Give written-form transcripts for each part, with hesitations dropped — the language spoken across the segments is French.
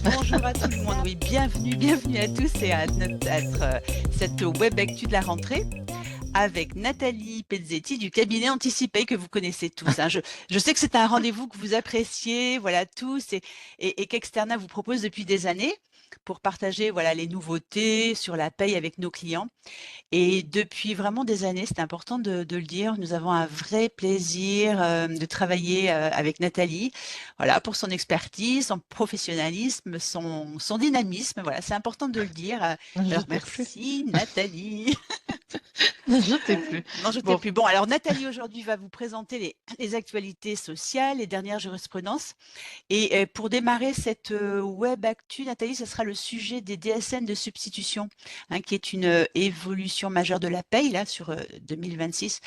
Bonjour à tout le monde, oui, bienvenue à tous et cette web actu de la rentrée avec Nathalie Pezzetti du cabinet Anticipé que vous connaissez tous, hein. Je sais que c'est un rendez-vous que vous appréciez, voilà, tous et qu'Externa vous propose depuis des années pour partager, voilà, les nouveautés sur la paye avec nos clients. Et depuis vraiment des années, c'est important de le dire, nous avons un vrai plaisir de travailler avec Nathalie, voilà, pour son expertise, son professionnalisme, son dynamisme. Voilà, c'est important de le dire. Je Alors t'ai plus. merci Nathalie. Je t'ai plus. Non, je t'ai Bon, plus. Bon, alors Nathalie aujourd'hui va vous présenter les actualités sociales, les dernières jurisprudences. Et pour démarrer cette web actu, Nathalie, ce sera le sujet des DSN de substitution, hein, qui est une évolution majeure de la paye là sur 2026.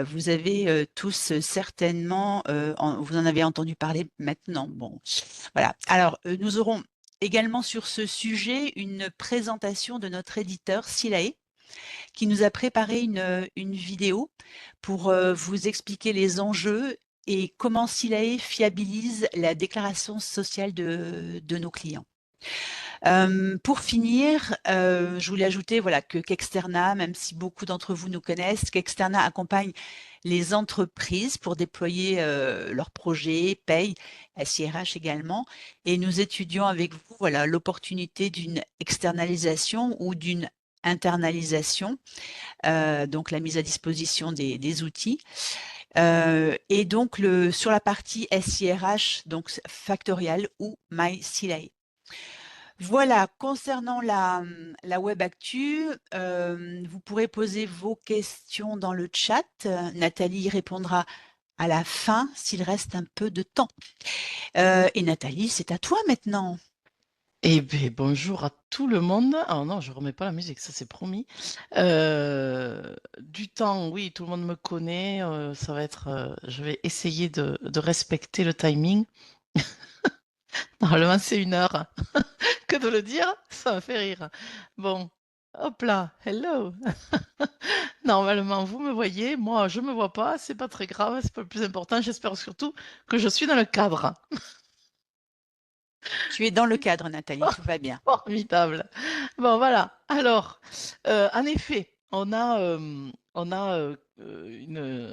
Vous avez tous certainement, vous en avez entendu parler maintenant. Bon, voilà. Alors, nous aurons également sur ce sujet une présentation de notre éditeur Silae qui nous a préparé une vidéo pour vous expliquer les enjeux et comment Silae fiabilise la déclaration sociale de nos clients. Pour finir, je voulais ajouter voilà, que qu'Externa, même si beaucoup d'entre vous nous connaissent, qu'Externa accompagne les entreprises pour déployer leurs projets, paye, SIRH également, et nous étudions avec vous voilà, l'opportunité d'une externalisation ou d'une internalisation, donc la mise à disposition des outils. Et donc sur la partie SIRH, donc Factorial ou MySILAE. Voilà, concernant la web actu, vous pourrez poser vos questions dans le chat. Nathalie y répondra à la fin s'il reste un peu de temps. Et Nathalie, c'est à toi maintenant. eh bien, bonjour à tout le monde. Ah non, je remets pas la musique, ça c'est promis. Du temps, oui, tout le monde me connaît. Ça va être, je vais essayer de respecter le timing. Normalement, c'est 1 heure. Que de le dire, ça me fait rire. Bon, hop là, hello. Normalement, vous me voyez, moi, je me vois pas. C'est pas très grave, c'est pas le plus important. J'espère surtout que je suis dans le cadre. Tu es dans le cadre, Nathalie, tout va bien. Formidable. Bon, voilà. Alors, en effet, un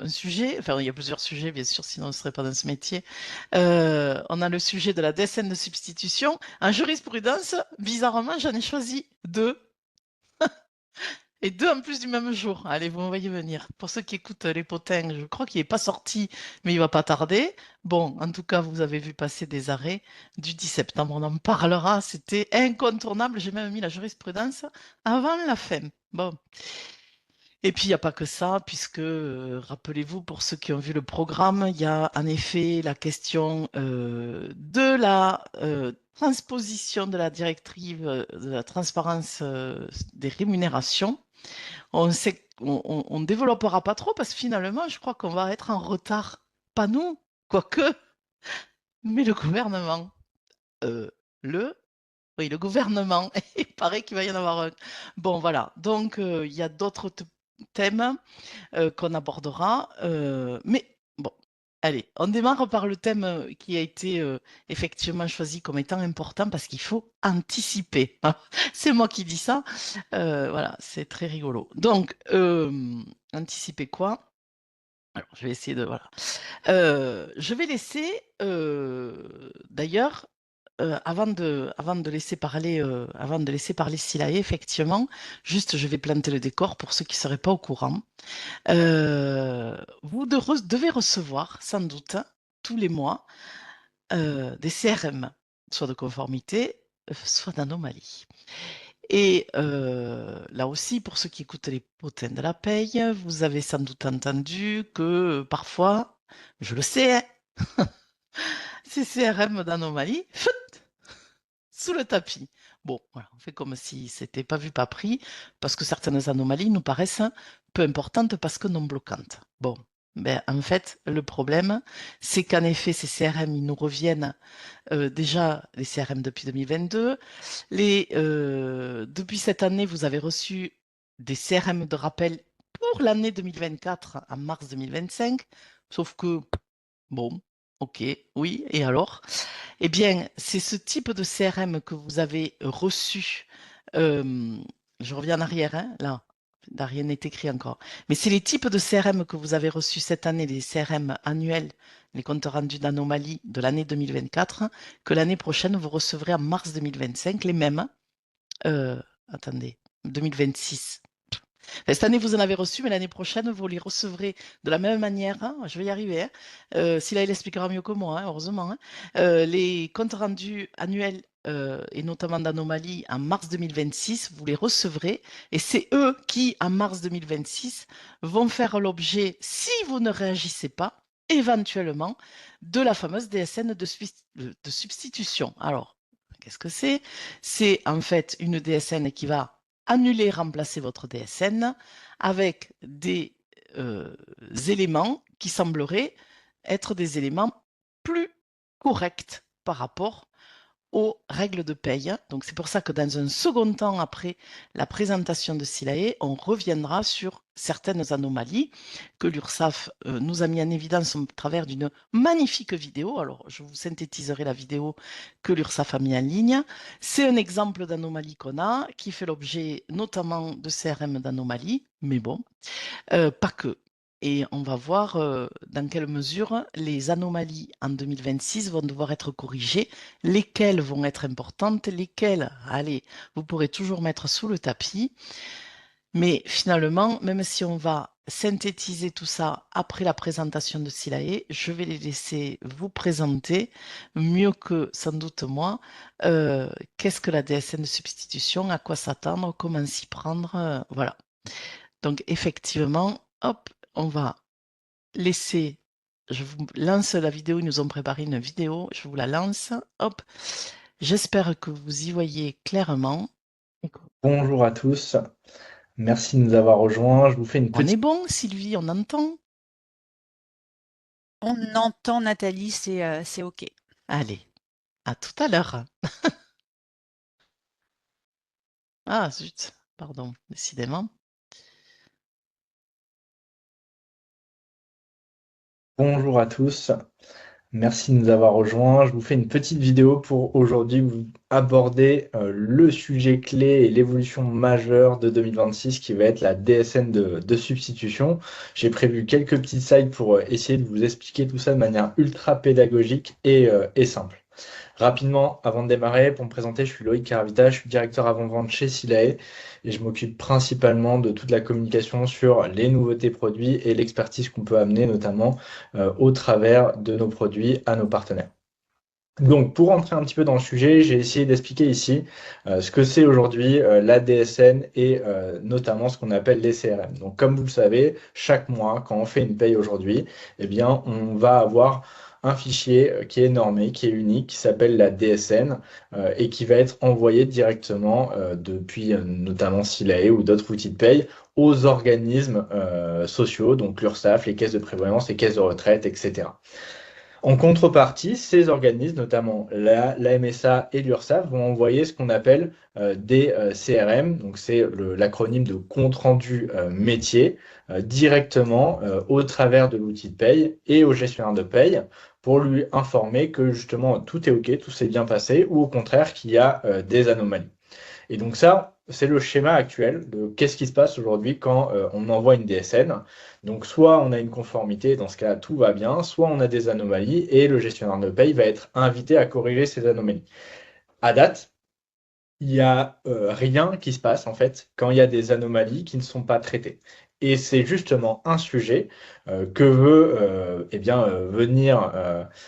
sujet, enfin, il y a plusieurs sujets, bien sûr, sinon on ne serait pas dans ce métier. On a le sujet de la décenne de substitution. En jurisprudence, bizarrement, j'en ai choisi 2. Et 2 en plus du même jour. Allez, vous me voyez venir. Pour ceux qui écoutent les potins, je crois qu'il n'est pas sorti, mais il va pas tarder. Bon, en tout cas, vous avez vu passer des arrêts du 10 septembre. On en parlera. C'était incontournable. J'ai même mis la jurisprudence avant la fin. Bon. Et puis, il n'y a pas que ça, puisque, rappelez-vous, pour ceux qui ont vu le programme, il y a en effet la question de la transposition de la directive de la transparence des rémunérations. On sait on développera pas trop parce que finalement, je crois qu'on va être en retard. Pas nous, quoique, mais le gouvernement. Euh, le, oui, le gouvernement. Il paraît qu'il va y en avoir un. Bon, voilà. Donc, il y a d'autres thèmes qu'on abordera. Mais bon, allez, on démarre par le thème qui a été effectivement choisi comme étant important parce qu'il faut anticiper. C'est moi qui dis ça. Voilà, c'est très rigolo. Donc, anticiper quoi? Alors, je vais essayer de... Voilà. Je vais laisser, d'ailleurs, avant de laisser parler Silae, effectivement, juste je vais planter le décor pour ceux qui ne seraient pas au courant. Vous devez recevoir, sans doute, tous les mois, des CRM, soit de conformité, soit d'anomalie. Et là aussi, pour ceux qui écoutent les potins de la paye, vous avez sans doute entendu que parfois, je le sais, hein, ces CRM d'anomalie, sous le tapis. Bon, voilà, on fait comme si c'était pas vu, pas pris, parce que certaines anomalies nous paraissent peu importantes parce que non bloquantes. Bon, ben, en fait, le problème, c'est qu'en effet, ces CRM, ils nous reviennent déjà, les CRM depuis 2022. Depuis cette année, vous avez reçu des CRM de rappel pour l'année 2024 en mars 2025, sauf que, bon, ok, oui, et alors? Eh bien, c'est ce type de CRM que vous avez reçu. euh, je reviens en arrière, hein, là. Là, rien n'est écrit encore. Mais c'est les types de CRM que vous avez reçus cette année, les CRM annuels, les comptes rendus d'anomalie de l'année 2024, que l'année prochaine, vous recevrez en mars 2025, les mêmes. Euh, attendez, 2026. Enfin, cette année, vous en avez reçu, mais l'année prochaine, vous les recevrez de la même manière, hein. Je vais y arriver, hein. S'il il expliquera mieux que moi, hein, heureusement, hein. Les comptes rendus annuels et notamment d'anomalies en mars 2026, vous les recevrez et c'est eux qui, en mars 2026, vont faire l'objet, si vous ne réagissez pas, éventuellement, de la fameuse DSN de substitution. Alors, qu'est-ce que c'est? C'est en fait une DSN qui va annuler, remplacer votre DSN avec des éléments qui sembleraient être des éléments plus corrects par rapport aux règles de paye. Donc c'est pour ça que dans un second temps, après la présentation de SILAE, on reviendra sur certaines anomalies que l'URSSAF nous a mis en évidence au travers d'une magnifique vidéo. Alors je vous synthétiserai la vidéo que l'URSSAF a mis en ligne. C'est un exemple d'anomalie qu'on a, qui fait l'objet notamment de CRM d'anomalies, mais bon, pas que. Et on va voir dans quelle mesure les anomalies en 2026 vont devoir être corrigées, lesquelles vont être importantes, lesquelles, allez, vous pourrez toujours mettre sous le tapis. Mais finalement, même si on va synthétiser tout ça après la présentation de Silae, je vais les laisser vous présenter mieux que sans doute moi qu'est-ce que la DSN de substitution, à quoi s'attendre, comment s'y prendre, voilà. Donc effectivement, hop, on va laisser, je vous lance la vidéo, ils nous ont préparé une vidéo, je vous la lance, hop. J'espère que vous y voyez clairement. Bonjour à tous, merci de nous avoir rejoints. Je vous fais une On est petite... bon, Sylvie, on entend? On entend Nathalie, c'est OK. Allez, à tout à l'heure. Ah, zut, pardon, décidément. Bonjour à tous, merci de nous avoir rejoints. Je vous fais une petite vidéo pour aujourd'hui vous aborder le sujet clé et l'évolution majeure de 2026 qui va être la DSN de substitution. J'ai prévu quelques petites slides pour essayer de vous expliquer tout ça de manière ultra pédagogique et simple. Rapidement, avant de démarrer, pour me présenter, je suis Loïc Caravita, je suis directeur avant-vente chez Silae et je m'occupe principalement de toute la communication sur les nouveautés produits et l'expertise qu'on peut amener notamment au travers de nos produits à nos partenaires. Donc, pour rentrer un petit peu dans le sujet, j'ai essayé d'expliquer ici ce que c'est aujourd'hui la DSN et notamment ce qu'on appelle les CRM. Donc, comme vous le savez, chaque mois, quand on fait une paye aujourd'hui, eh bien, on va avoir un fichier qui est normé, qui est unique, qui s'appelle la DSN et qui va être envoyé directement depuis notamment Silae ou d'autres outils de paye aux organismes sociaux, donc l'URSSAF, les caisses de prévoyance, les caisses de retraite, etc. En contrepartie, ces organismes, notamment la MSA et l'URSSAF, vont envoyer ce qu'on appelle des CRM, donc c'est l'acronyme de compte rendu métier, directement au travers de l'outil de paye et au gestionnaire de paye pour lui informer que justement tout est OK, tout s'est bien passé, ou au contraire qu'il y a des anomalies. Et donc ça, c'est le schéma actuel de qu'est-ce qui se passe aujourd'hui quand on envoie une DSN. Donc soit on a une conformité, dans ce cas tout va bien, soit on a des anomalies et le gestionnaire de paye va être invité à corriger ces anomalies. À date, il n'y a rien qui se passe en fait quand il y a des anomalies qui ne sont pas traitées. Et c'est justement un sujet que veut venir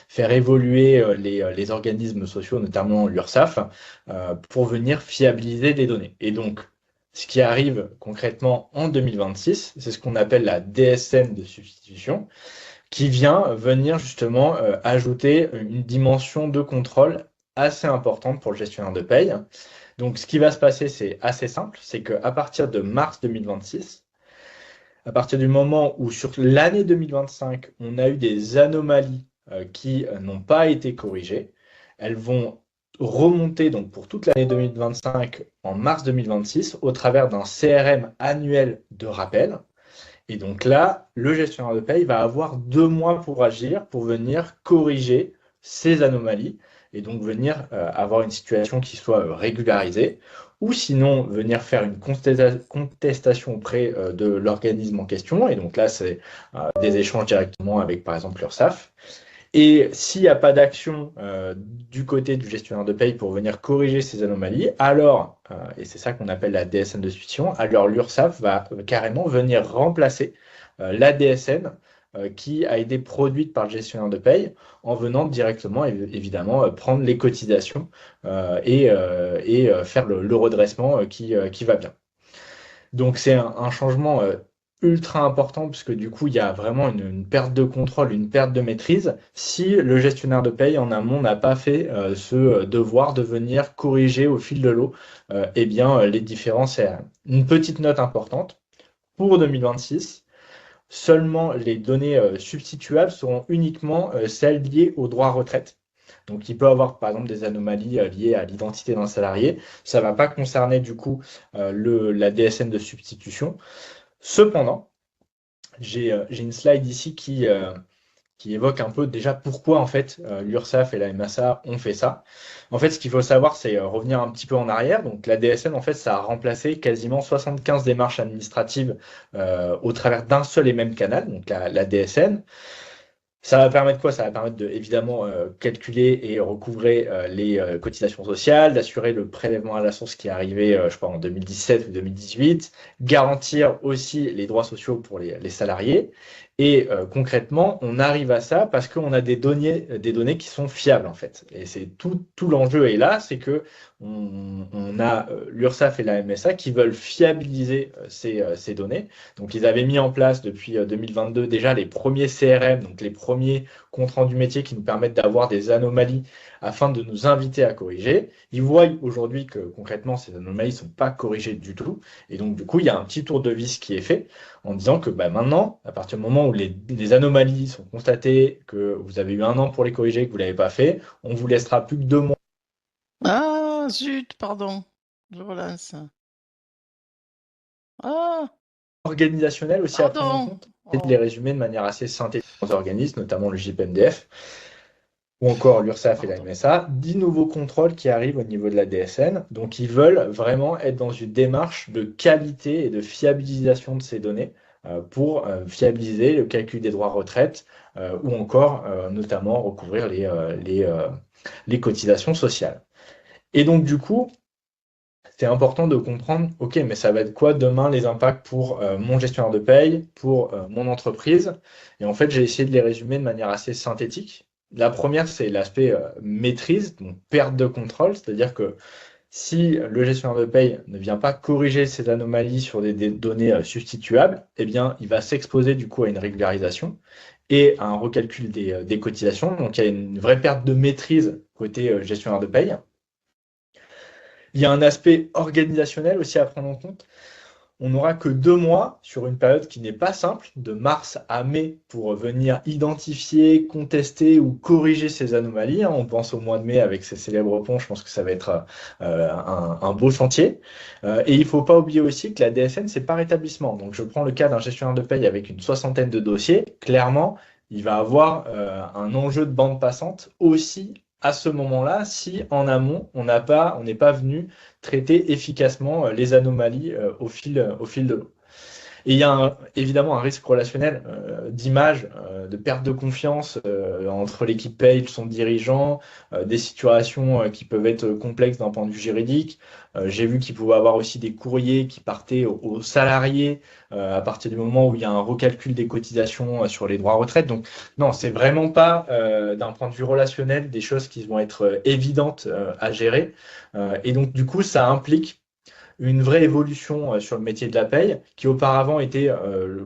faire évoluer les organismes sociaux, notamment l'URSSAF, pour venir fiabiliser les données. Et donc, ce qui arrive concrètement en 2026, c'est ce qu'on appelle la DSN de substitution, qui vient venir justement ajouter une dimension de contrôle assez importante pour le gestionnaire de paye. Donc, ce qui va se passer, c'est assez simple, c'est qu'à partir de mars 2026, à partir du moment où sur l'année 2025, on a eu des anomalies qui n'ont pas été corrigées, elles vont remonter donc pour toute l'année 2025 en mars 2026 au travers d'un CRM annuel de rappel. Et donc là, le gestionnaire de paye va avoir 2 mois pour agir, pour venir corriger ces anomalies et donc venir avoir une situation qui soit régularisée, ou sinon venir faire une contestation auprès de l'organisme en question, et donc là c'est des échanges directement avec par exemple l'URSSAF. Et s'il n'y a pas d'action du côté du gestionnaire de paye pour venir corriger ces anomalies, alors, et c'est ça qu'on appelle la DSN de substitution, alors l'URSSAF va carrément venir remplacer la DSN qui a été produite par le gestionnaire de paye en venant directement, évidemment, prendre les cotisations et faire le redressement qui va bien. Donc c'est un changement ultra important puisque du coup il y a vraiment une perte de contrôle, une perte de maîtrise si le gestionnaire de paye en amont n'a pas fait ce devoir de venir corriger au fil de l'eau eh bien, les différents CRM. Une petite note importante, pour 2026, seulement les données substituables seront uniquement celles liées au droit à retraite. Donc, il peut avoir, par exemple, des anomalies liées à l'identité d'un salarié. Ça ne va pas concerner, du coup, la DSN de substitution. Cependant, j'ai une slide ici qui évoque un peu déjà pourquoi, en fait, l'URSSAF et la MSA ont fait ça. En fait, ce qu'il faut savoir, c'est revenir un petit peu en arrière. Donc, la DSN, en fait, ça a remplacé quasiment 75 démarches administratives au travers d'un seul et même canal, donc la DSN. Ça va permettre quoi? Ça va permettre de, évidemment, calculer et recouvrer les cotisations sociales, d'assurer le prélèvement à la source qui est arrivé, je sais pas, en 2017 ou 2018, garantir aussi les droits sociaux pour les salariés. Et concrètement, on arrive à ça parce qu'on a des données qui sont fiables, en fait. Et c'est tout l'enjeu est là, c'est que on a l'URSSAF et la MSA qui veulent fiabiliser ces données. Donc, ils avaient mis en place depuis 2022 déjà les premiers CRM, donc les premiers comptes rendus métiers qui nous permettent d'avoir des anomalies afin de nous inviter à corriger. Ils voient aujourd'hui que concrètement, ces anomalies ne sont pas corrigées du tout. Et donc, du coup, il y a un petit tour de vis qui est fait en disant que maintenant, à partir du moment où les anomalies sont constatées, que vous avez eu 1 an pour les corriger, que vous ne l'avez pas fait, on vous laissera plus que 2 mois. Ah, zut, pardon. Je relance. Ah, Organisationnel aussi à prendre en pardon. compte et de les résumer de manière assez synthétique aux organismes, notamment le JPMDF ou encore l'URSSAF et la MSA, 10 nouveaux contrôles qui arrivent au niveau de la DSN. Donc, ils veulent vraiment être dans une démarche de qualité et de fiabilisation de ces données pour fiabiliser le calcul des droits retraite ou encore notamment recouvrir les cotisations sociales. Et donc, du coup, c'est important de comprendre, ok, mais ça va être quoi demain les impacts pour mon gestionnaire de paye, pour mon entreprise? Et en fait, j'ai essayé de les résumer de manière assez synthétique. La première, c'est l'aspect maîtrise, donc perte de contrôle, c'est-à-dire que si le gestionnaire de paye ne vient pas corriger ces anomalies sur des données substituables, eh bien, il va s'exposer du coup à une régularisation et à un recalcul des cotisations. Donc, il y a une vraie perte de maîtrise côté gestionnaire de paye. Il y a un aspect organisationnel aussi à prendre en compte. On n'aura que 2 mois sur une période qui n'est pas simple, de mars à mai, pour venir identifier, contester ou corriger ces anomalies. On pense au mois de mai avec ces célèbres ponts, je pense que ça va être un beau chantier. Et il ne faut pas oublier aussi que la DSN, c'est par établissement. Donc je prends le cas d'un gestionnaire de paye avec une 60aine de dossiers. Clairement, il va avoir un enjeu de bande passante aussi à ce moment-là, si en amont, on n'est pas venu traiter efficacement les anomalies au fil de l'eau. Et il y a évidemment un risque relationnel d'image, de perte de confiance entre l'équipe paye et son dirigeant, des situations qui peuvent être complexes d'un point de vue juridique. J'ai vu qu'il pouvait y avoir aussi des courriers qui partaient aux salariés à partir du moment où il y a un recalcul des cotisations sur les droits à retraite. Donc non, c'est vraiment pas d'un point de vue relationnel des choses qui vont être évidentes à gérer. Et donc du coup, ça implique une vraie évolution sur le métier de la paye, qui auparavant était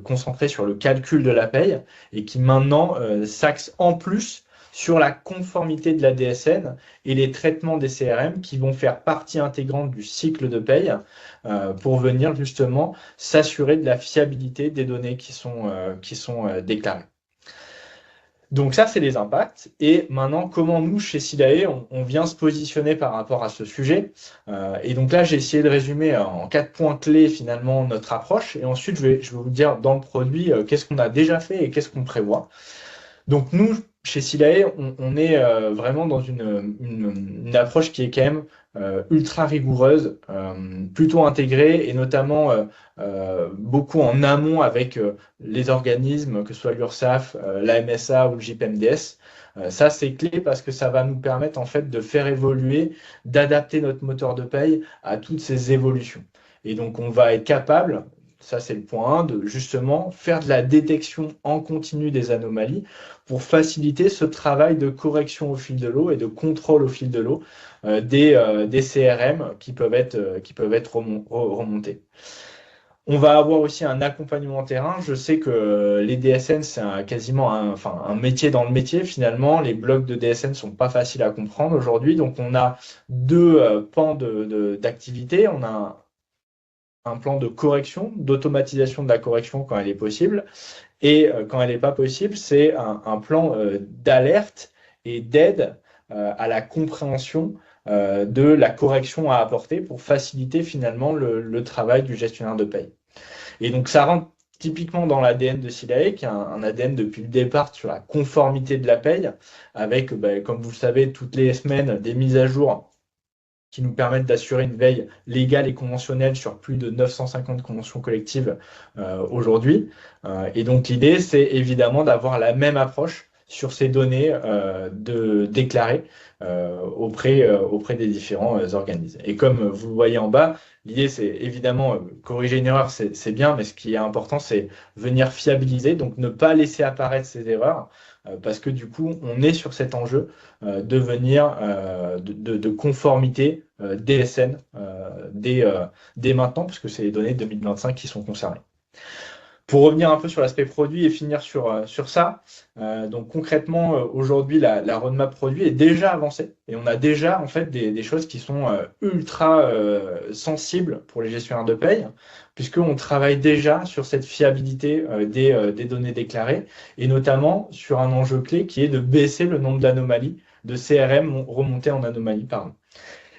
concentré sur le calcul de la paye et qui maintenant s'axe en plus sur la conformité de la DSN et les traitements des CRM qui vont faire partie intégrante du cycle de paye pour venir justement s'assurer de la fiabilité des données qui sont déclarées. Donc ça, c'est les impacts. Et maintenant, comment nous, chez Sidae, on vient se positionner par rapport à ce sujet. Et donc là, j'ai essayé de résumer en 4 points clés, finalement, notre approche. Et ensuite, je vais vous dire dans le produit qu'est-ce qu'on a déjà fait et qu'est-ce qu'on prévoit. Donc nous, chez Silae, on est vraiment dans une approche qui est quand même ultra rigoureuse, plutôt intégrée et notamment beaucoup en amont avec les organismes, que ce soit l'URSSAF, la MSA ou le JPMDS. Ça, c'est clé parce que ça va nous permettre en fait de faire évoluer, d'adapter notre moteur de paye à toutes ces évolutions. Et donc, on va être capable, ça c'est le point 1, de justement faire de la détection en continu des anomalies pour faciliter ce travail de correction au fil de l'eau et de contrôle au fil de l'eau des CRM qui peuvent être remontés. On va avoir aussi un accompagnement terrain. Je sais que les DSN, c'est quasiment un métier dans le métier. Finalement, les blocs de DSN sont pas faciles à comprendre aujourd'hui. Donc, on a deux pans d'activité. On a un plan de correction, d'automatisation de la correction quand elle est possible. Et quand elle n'est pas possible, c'est un plan d'alerte et d'aide à la compréhension de la correction à apporter pour faciliter finalement le travail du gestionnaire de paye. Et donc ça rentre typiquement dans l'ADN de Silae, qui est un ADN depuis le départ sur la conformité de la paye, avec, comme vous le savez, toutes les semaines, des mises à jour qui nous permettent d'assurer une veille légale et conventionnelle sur plus de 950 conventions collectives aujourd'hui. Et donc l'idée, c'est évidemment d'avoir la même approche sur ces données déclarées auprès des différents organismes. Et comme vous le voyez en bas, l'idée, c'est évidemment corriger une erreur, c'est bien, mais ce qui est important, c'est venir fiabiliser, donc ne pas laisser apparaître ces erreurs, parce que du coup, on est sur cet enjeu de conformité DSN dès maintenant, puisque c'est les données 2025 qui sont concernées. Pour revenir un peu sur l'aspect produit et finir sur ça, donc concrètement, aujourd'hui, la roadmap produit est déjà avancée et on a déjà en fait des choses qui sont ultra sensibles pour les gestionnaires de paye, puisqu'on travaille déjà sur cette fiabilité des données déclarées et notamment sur un enjeu clé qui est de baisser le nombre d'anomalies, de CRM remontées en anomalies, pardon.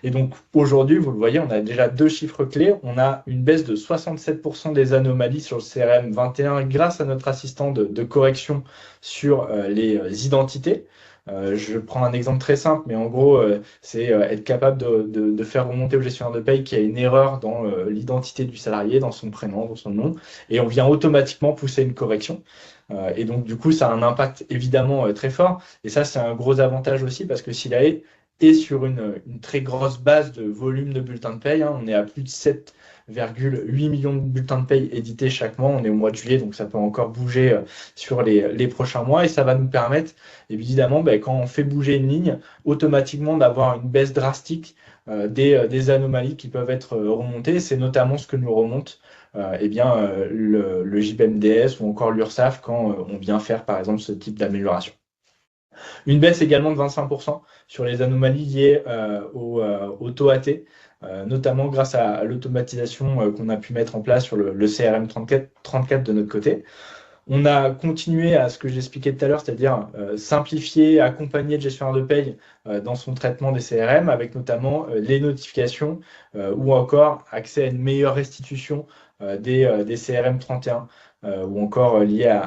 Et donc aujourd'hui, vous le voyez, on a déjà deux chiffres clés. On a une baisse de 67% des anomalies sur le CRM 21 grâce à notre assistant de correction sur les identités. Je prends un exemple très simple, mais en gros, c'est être capable de faire remonter au gestionnaire de paye qu'il y a une erreur dans l'identité du salarié, dans son prénom, dans son nom, et on vient automatiquement pousser une correction. Et donc, du coup, ça a un impact évidemment très fort. Et ça, c'est un gros avantage aussi parce que Silae est sur une très grosse base de volume de bulletins de paye. On est à plus de 7,8 millions de bulletins de paye édités chaque mois. On est au mois de juillet, donc ça peut encore bouger sur les prochains mois. Et ça va nous permettre, évidemment, quand on fait bouger une ligne, automatiquement d'avoir une baisse drastique des anomalies qui peuvent être remontées. C'est notamment ce que nous remonte le JPMDS ou encore l'URSSAF quand on vient faire, par exemple, ce type d'amélioration. Une baisse également de 25% sur les anomalies liées au taux AT, notamment grâce à l'automatisation qu'on a pu mettre en place sur le CRM 34 de notre côté. On a continué à ce que j'expliquais tout à l'heure, c'est-à-dire simplifier, accompagner le gestionnaire de paye dans son traitement des CRM, avec notamment les notifications ou encore accès à une meilleure restitution des CRM 31 ou encore liés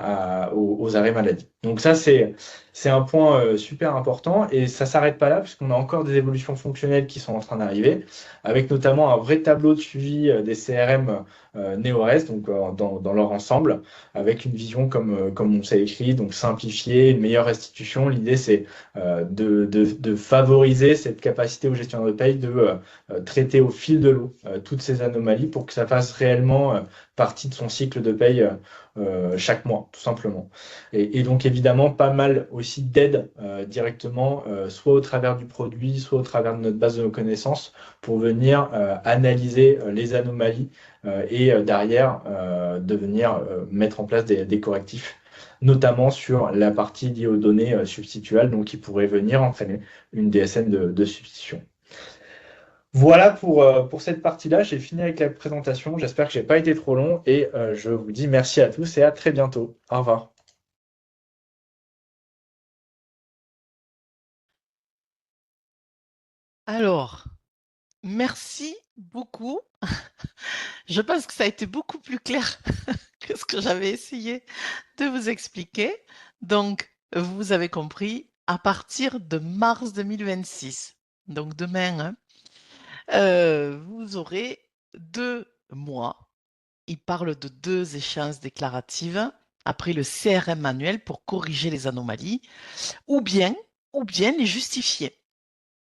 aux arrêts maladie. Donc ça, c'est un point super important et ça ne s'arrête pas là puisqu'on a encore des évolutions fonctionnelles qui sont en train d'arriver, avec notamment un vrai tableau de suivi des CRM NeoRes, donc dans leur ensemble, avec une vision comme on s'est écrit, donc simplifier, une meilleure restitution. L'idée, c'est de favoriser cette capacité au gestionnaire de paye de traiter au fil de l'eau toutes ces anomalies pour que ça fasse réellement partie de son cycle de paye chaque mois, tout simplement. Et donc, évidemment, pas mal aussi d'aide directement, soit au travers du produit, soit au travers de notre base de connaissances, pour venir analyser les anomalies et derrière de venir mettre en place des correctifs, notamment sur la partie liée aux données substituables, donc qui pourrait venir entraîner une DSN de substitution. Voilà pour cette partie-là. J'ai fini avec la présentation. J'espère que je n'ai pas été trop long et je vous dis merci à tous et à très bientôt. Au revoir. Alors, merci beaucoup. Je pense que ça a été beaucoup plus clair que ce que j'avais essayé de vous expliquer. Donc, vous avez compris, à partir de mars 2026. Donc demain, hein, vous aurez 2 mois. Il parle de 2 échéances déclaratives après le CRM manuel pour corriger les anomalies ou bien, les justifier.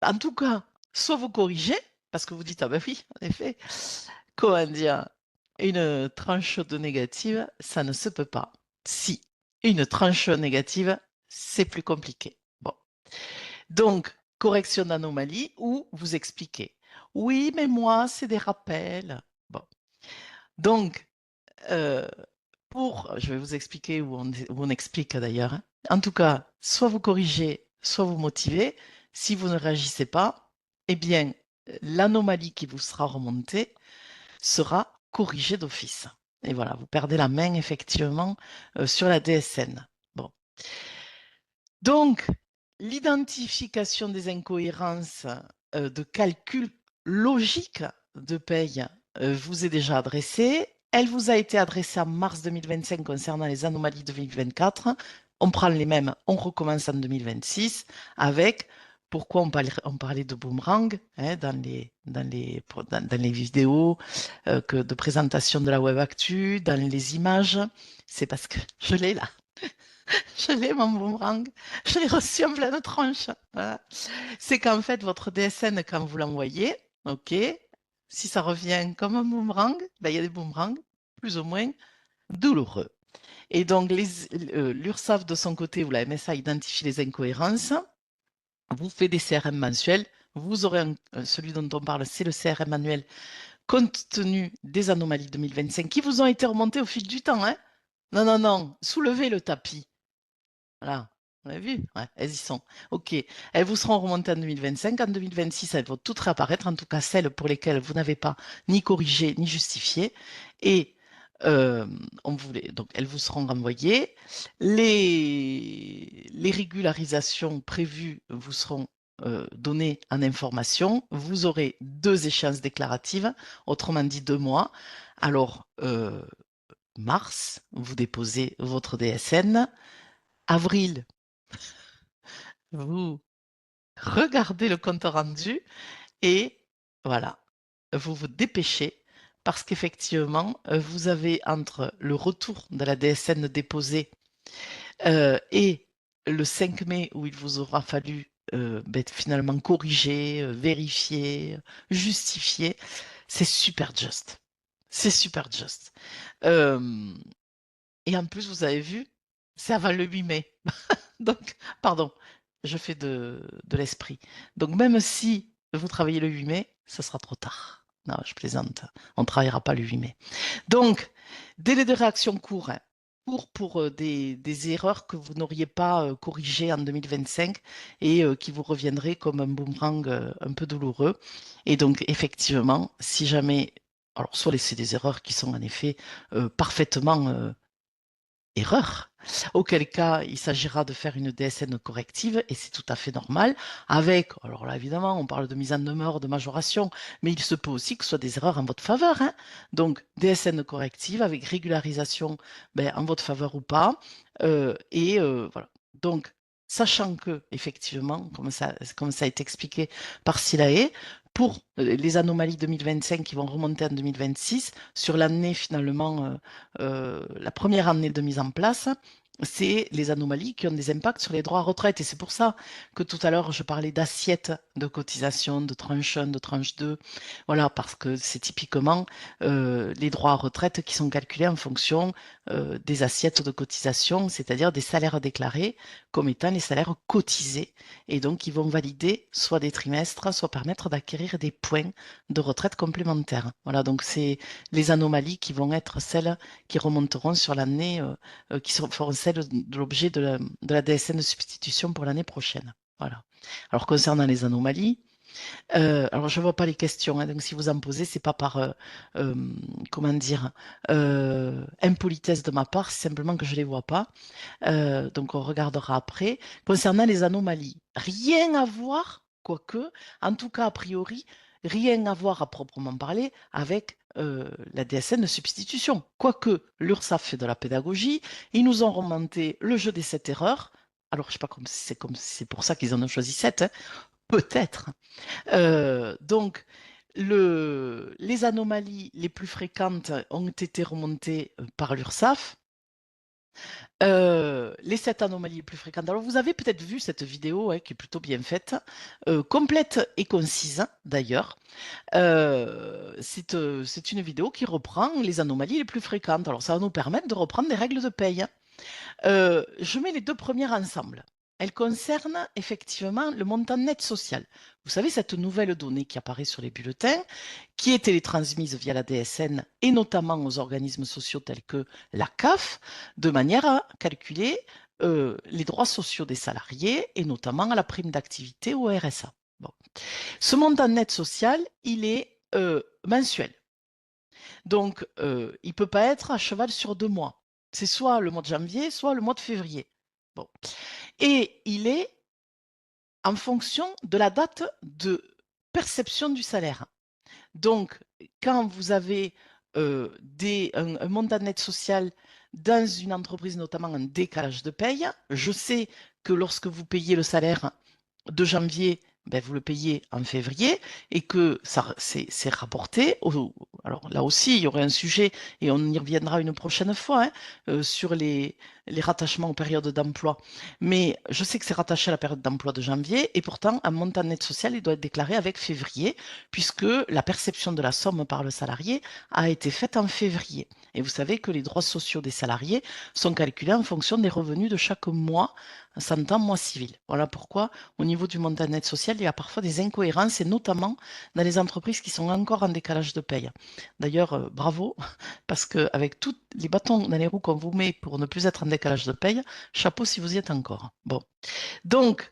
En tout cas, soit vous corrigez, parce que vous dites, ah ben oui, en effet, comment dire, une tranche de négative, ça ne se peut pas. Si, une tranche négative, c'est plus compliqué. Bon. Donc, correction d'anomalie ou vous expliquez. Oui, mais moi, c'est des rappels. Bon. Donc, euh, je vais vous expliquer où on explique d'ailleurs, hein. En tout cas, soit vous corrigez, soit vous motivez. Si vous ne réagissez pas, eh bien, l'anomalie qui vous sera remontée sera corrigée d'office. Et voilà, vous perdez la main effectivement sur la DSN. Bon. Donc, l'identification des incohérences de calcul logique de paye vous est déjà adressée. Elle vous a été adressée en mars 2025 concernant les anomalies 2024. On prend les mêmes, on recommence en 2026 avec pourquoi on parlait de boomerang hein, dans les vidéos de présentation de la web actu, dans les images. C'est parce que je l'ai là. Je l'ai, mon boomerang. Je l'ai reçu en pleine tronche. Voilà. C'est qu'en fait, votre DSN, quand vous l'envoyez, OK, si ça revient comme un boomerang, ben, il y a des boomerangs plus ou moins douloureux. Et donc, l'URSSAF, de son côté, ou la MSA, identifie les incohérences, vous fait des CRM mensuels. Vous aurez celui dont on parle, c'est le CRM manuel, compte tenu des anomalies 2025 qui vous ont été remontées au fil du temps. Hein. Non, non, non, soulevez le tapis. Voilà, on l'a vu, ouais, elles y sont. OK, elles vous seront remontées en 2025. En 2026, elles vont toutes réapparaître, en tout cas celles pour lesquelles vous n'avez pas ni corrigé ni justifié. Et donc elles vous seront renvoyées. Les régularisations prévues vous seront données en information. Vous aurez 2 échéances déclaratives, autrement dit 2 mois. Alors, mars, vous déposez votre DSN. Avril, vous regardez le compte rendu et voilà, vous vous dépêchez parce qu'effectivement, vous avez entre le retour de la DSN déposée et le 5 mai où il vous aura fallu finalement corriger, vérifier, justifier, c'est super juste. C'est super juste. Et en plus, vous avez vu, c'est avant le 8 mai. Donc, pardon, je fais de l'esprit. Donc, même si vous travaillez le 8 mai, ce sera trop tard. Non, je plaisante. On ne travaillera pas le 8 mai. Donc, délai de réaction court, hein, court pour des erreurs que vous n'auriez pas corrigées en 2025 et qui vous reviendraient comme un boomerang un peu douloureux. Et donc, effectivement, si jamais, alors soit c'est des erreurs qui sont en effet parfaitement erreur, auquel cas il s'agira de faire une DSN corrective et c'est tout à fait normal avec, alors là évidemment on parle de mise en demeure, de majoration, mais il se peut aussi que ce soit des erreurs en votre faveur. Hein. Donc DSN corrective avec régularisation en votre faveur ou pas. Voilà. Donc sachant que effectivement, comme ça a été expliqué par Silae, pour les anomalies 2025 qui vont remonter en 2026, sur l'année finalement la première année de mise en place, c'est les anomalies qui ont des impacts sur les droits à retraite. Et c'est pour ça que tout à l'heure, je parlais d'assiette de cotisation, de tranche 1, de tranche 2. Voilà, parce que c'est typiquement les droits à retraite qui sont calculés en fonction des assiettes de cotisation, c'est-à-dire des salaires déclarés comme étant les salaires cotisés. Et donc, ils vont valider soit des trimestres, soit permettre d'acquérir des points de retraite complémentaires. Voilà, donc c'est les anomalies qui vont être celles qui remonteront sur l'année, qui feront celles de l'objet de la DSN de substitution pour l'année prochaine. Voilà. Alors concernant les anomalies, alors je ne vois pas les questions, hein, donc si vous en posez, c'est pas par comment dire impolitesse de ma part, c'est simplement que je les vois pas. Donc on regardera après. Concernant les anomalies, rien à voir, quoique, en tout cas a priori, rien à voir à proprement parler avec la DSN de substitution. Quoique l'URSSAF fait de la pédagogie, ils nous ont remonté le jeu des 7 erreurs. Alors, je ne sais pas comme c'est pour ça qu'ils en ont choisi 7, hein, peut-être. Donc, les anomalies les plus fréquentes ont été remontées par l'URSSAF. Les 7 anomalies les plus fréquentes. Alors, vous avez peut-être vu cette vidéo hein, qui est plutôt bien faite, complète et concise d'ailleurs. C'est une vidéo qui reprend les anomalies les plus fréquentes. Alors, ça va nous permettre de reprendre des règles de paye. Je mets les 2 premières ensemble. Elles concernent effectivement le montant net social. Vous savez, cette nouvelle donnée qui apparaît sur les bulletins, qui est télétransmise via la DSN et notamment aux organismes sociaux tels que la CAF, de manière à calculer les droits sociaux des salariés et notamment à la prime d'activité ou au RSA. Bon. Ce montant net social, il est mensuel. Donc, il ne peut pas être à cheval sur 2 mois. C'est soit le mois de janvier, soit le mois de février. Bon. Et il est en fonction de la date de perception du salaire. Donc, quand vous avez un montant net social dans une entreprise, notamment un décalage de paye, je sais que lorsque vous payez le salaire de janvier, ben, vous le payez en février et que c'est rapporté. Alors là aussi, il y aurait un sujet et on y reviendra une prochaine fois hein, sur les rattachements aux périodes d'emploi. Mais je sais que c'est rattaché à la période d'emploi de janvier et pourtant, un montant net social, il doit être déclaré avec février puisque la perception de la somme par le salarié a été faite en février. Et vous savez que les droits sociaux des salariés sont calculés en fonction des revenus de chaque mois, s'entend mois civil. Voilà pourquoi, au niveau du montant net social, il y a parfois des incohérences, et notamment dans les entreprises qui sont encore en décalage de paye. D'ailleurs, bravo, parce qu'avec tous les bâtons dans les roues qu'on vous met pour ne plus être en décalage de paye, chapeau si vous y êtes encore. Bon, donc,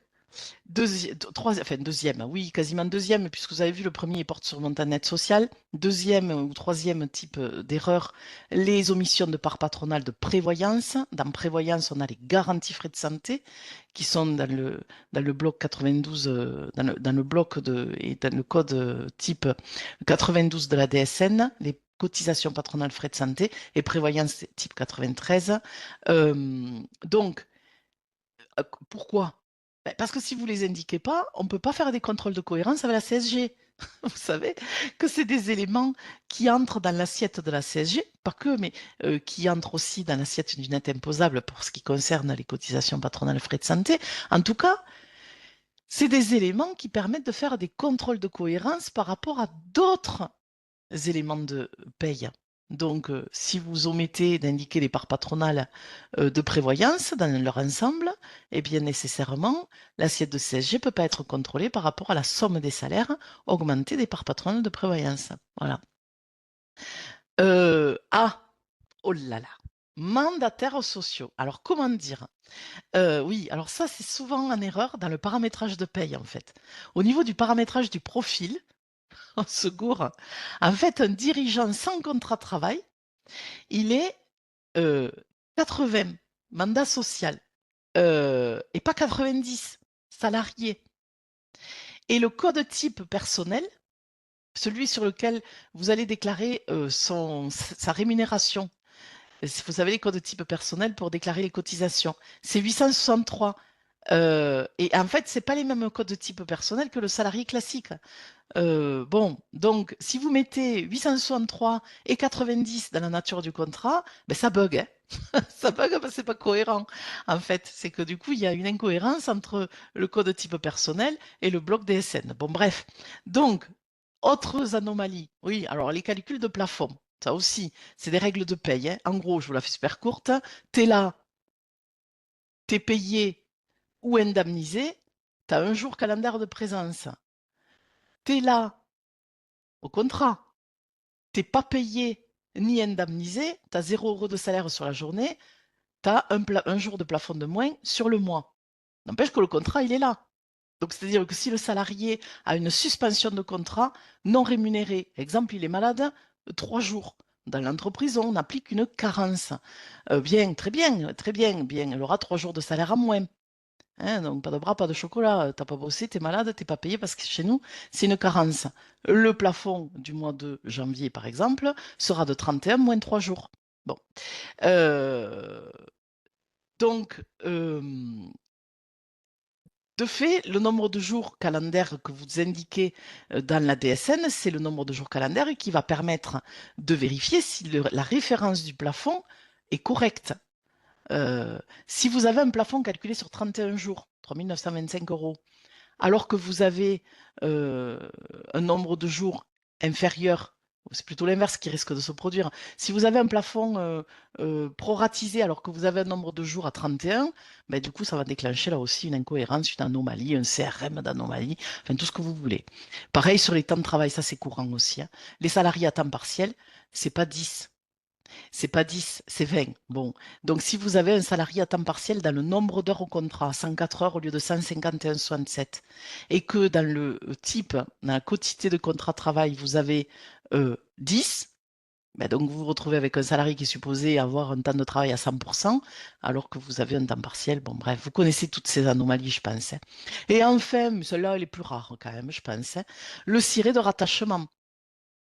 deuxième, oui, quasiment deuxième, puisque vous avez vu, le premier il porte sur le montant net social. Deuxième ou troisième type d'erreur, les omissions de part patronale de prévoyance. Dans prévoyance, on a les garanties frais de santé qui sont dans le bloc 92, dans le bloc et dans le code type 92 de la DSN, les cotisations patronales frais de santé et prévoyance type 93. Donc, pourquoi? Ben, parce que si vous ne les indiquez pas, on ne peut pas faire des contrôles de cohérence avec la CSG. Vous savez que c'est des éléments qui entrent dans l'assiette de la CSG, pas que, mais qui entrent aussi dans l'assiette du net imposable pour ce qui concerne les cotisations patronales frais de santé. En tout cas, c'est des éléments qui permettent de faire des contrôles de cohérence par rapport à d'autres éléments de paye. Donc, si vous omettez d'indiquer les parts patronales de prévoyance dans leur ensemble, eh bien nécessairement, l'assiette de CSG ne peut pas être contrôlée par rapport à la somme des salaires augmentés des parts patronales de prévoyance. Voilà. Oh là là, mandataires sociaux. Alors, comment dire? Oui, alors ça, c'est souvent en erreur dans le paramétrage de paye, en fait. Au niveau du paramétrage du profil, on se gourre. En fait, un dirigeant sans contrat de travail, il est 80 mandat social et pas 90 salariés. Et le code type personnel, celui sur lequel vous allez déclarer sa rémunération, vous savez les codes type personnel pour déclarer les cotisations, c'est 863. Et en fait, ce n'est pas les mêmes codes type personnel que le salarié classique. Bon, donc si vous mettez 863 et 90 dans la nature du contrat, ben ça bug, hein. Ça bug parce que c'est pas cohérent. En fait, c'est que du coup, il y a une incohérence entre le code type personnel et le bloc DSN. Bon, bref. Donc, autres anomalies. Oui, alors les calculs de plafond, ça aussi, c'est des règles de paye, hein. En gros, je vous la fais super courte. Tu es là, tu es payé ou indemnisé, tu as un jour calendaire de présence. Tu es là au contrat. T'es pas payé ni indemnisé, tu as 0 € de salaire sur la journée, tu as un jour de plafond de moins sur le mois. N'empêche que le contrat, il est là. Donc, c'est-à-dire que si le salarié a une suspension de contrat non rémunérée, exemple, il est malade 3 jours, dans l'entreprise, on applique une carence. Bien, très bien, très bien, bien. Il aura 3 jours de salaire en moins. Hein, donc, pas de bras, pas de chocolat. T'as pas bossé, t'es malade, t'es pas payé parce que chez nous, c'est une carence. Le plafond du mois de janvier, par exemple, sera de 31 moins 3 jours. Bon. Donc, de fait, le nombre de jours calendaires que vous indiquez dans la DSN, c'est le nombre de jours calendaires qui va permettre de vérifier si la référence du plafond est correcte. Si vous avez un plafond calculé sur 31 jours, 3 925 €, alors que vous avez un nombre de jours inférieur, c'est plutôt l'inverse qui risque de se produire. Si vous avez un plafond proratisé alors que vous avez un nombre de jours à 31, ben, du coup, ça va déclencher là aussi une incohérence, une anomalie, un CRM d'anomalie, enfin tout ce que vous voulez. Pareil sur les temps de travail, ça c'est courant aussi, hein. Les salariés à temps partiel, c'est pas 10. C'est pas 10, c'est 20. Bon. Donc, si vous avez un salarié à temps partiel dans le nombre d'heures au contrat, 104 heures au lieu de 151,67, et que dans le type, dans la quotité de contrat de travail, vous avez 10, ben donc vous vous retrouvez avec un salarié qui est supposé avoir un temps de travail à 100%, alors que vous avez un temps partiel. Bon, bref, vous connaissez toutes ces anomalies, je pense, hein. Et enfin, mais celle-là, elle est plus rare quand même, je pense, hein, le ciré de rattachement.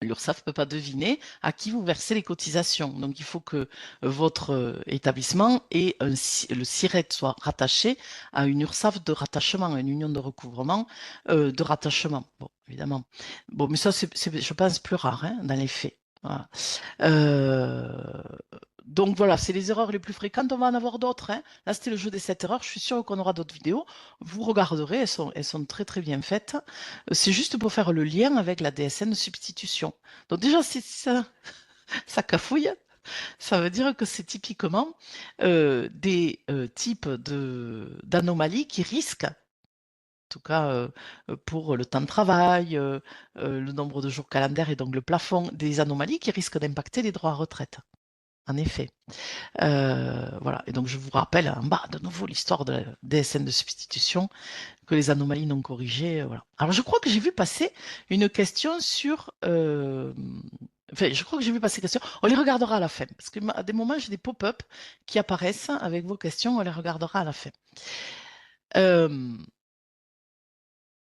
L'URSSAF ne peut pas deviner à qui vous versez les cotisations. Donc, il faut que votre établissement et le SIRET soit rattaché à une URSSAF de rattachement, une union de recouvrement de rattachement. Bon, évidemment. Bon, mais ça, c'est, je pense, plus rare, hein, dans les faits. Voilà. Donc voilà, c'est les erreurs les plus fréquentes. On va en avoir d'autres, hein. Là, c'était le jeu des 7 erreurs. Je suis sûre qu'on aura d'autres vidéos. Vous regarderez, elles sont très très bien faites. C'est juste pour faire le lien avec la DSN de substitution. Donc déjà, si ça cafouille, ça veut dire que c'est typiquement des types d'anomalies qui risquent, en tout cas pour le temps de travail, le nombre de jours calendaires et donc le plafond, des anomalies qui risquent d'impacter les droits à retraite. En effet. Voilà. Et donc, je vous rappelle en bas de nouveau l'histoire de la DSN de substitution, que les anomalies non corrigées. Voilà. Alors, je crois que j'ai vu passer une question sur. Enfin, je crois que j'ai vu passer une question. On les regardera à la fin. Parce qu'à des moments, j'ai des pop-up qui apparaissent avec vos questions. On les regardera à la fin.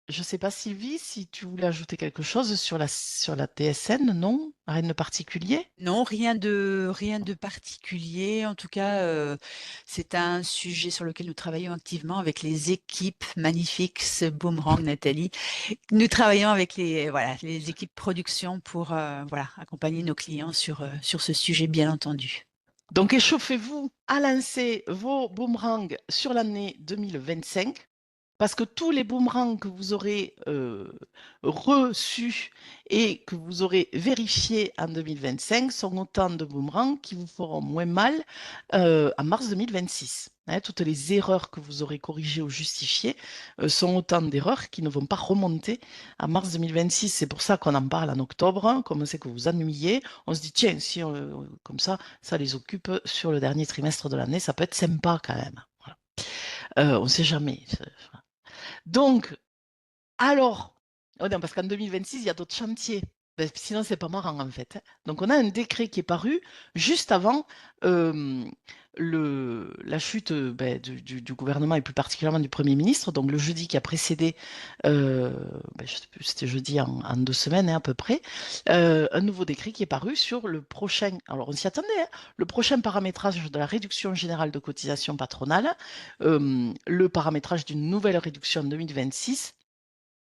Je ne sais pas, Sylvie, si tu voulais ajouter quelque chose sur la TSN, non? Rien de particulier? Non, rien de particulier. En tout cas, c'est un sujet sur lequel nous travaillons activement avec les équipes magnifiques, Boomerang, Nathalie. Nous travaillons avec les équipes production pour accompagner nos clients sur ce sujet, bien entendu. Donc, échauffez-vous à lancer vos boomerangs sur l'année 2025. Parce que tous les boomerangs que vous aurez reçus et que vous aurez vérifiés en 2025 sont autant de boomerangs qui vous feront moins mal en mars 2026. Hein, toutes les erreurs que vous aurez corrigées ou justifiées sont autant d'erreurs qui ne vont pas remonter en mars 2026. C'est pour ça qu'on en parle en octobre, hein, comme on sait que vous ennuyez. On se dit, tiens, si comme ça les occupe sur le dernier trimestre de l'année, ça peut être sympa quand même. Voilà. On ne sait jamais. Donc, alors, oh non, parce qu'en 2026, il y a d'autres chantiers. Ben, sinon, c'est pas marrant en fait, hein. Donc, on a un décret qui est paru juste avant la chute ben, du gouvernement et plus particulièrement du Premier ministre. Donc, le jeudi qui a précédé, ben, je sais plus, c'était jeudi en 2 semaines hein, à peu près, un nouveau décret qui est paru sur le prochain, alors on s'y attendait, hein, le prochain paramétrage de la réduction générale de cotisation patronale, le paramétrage d'une nouvelle réduction en 2026.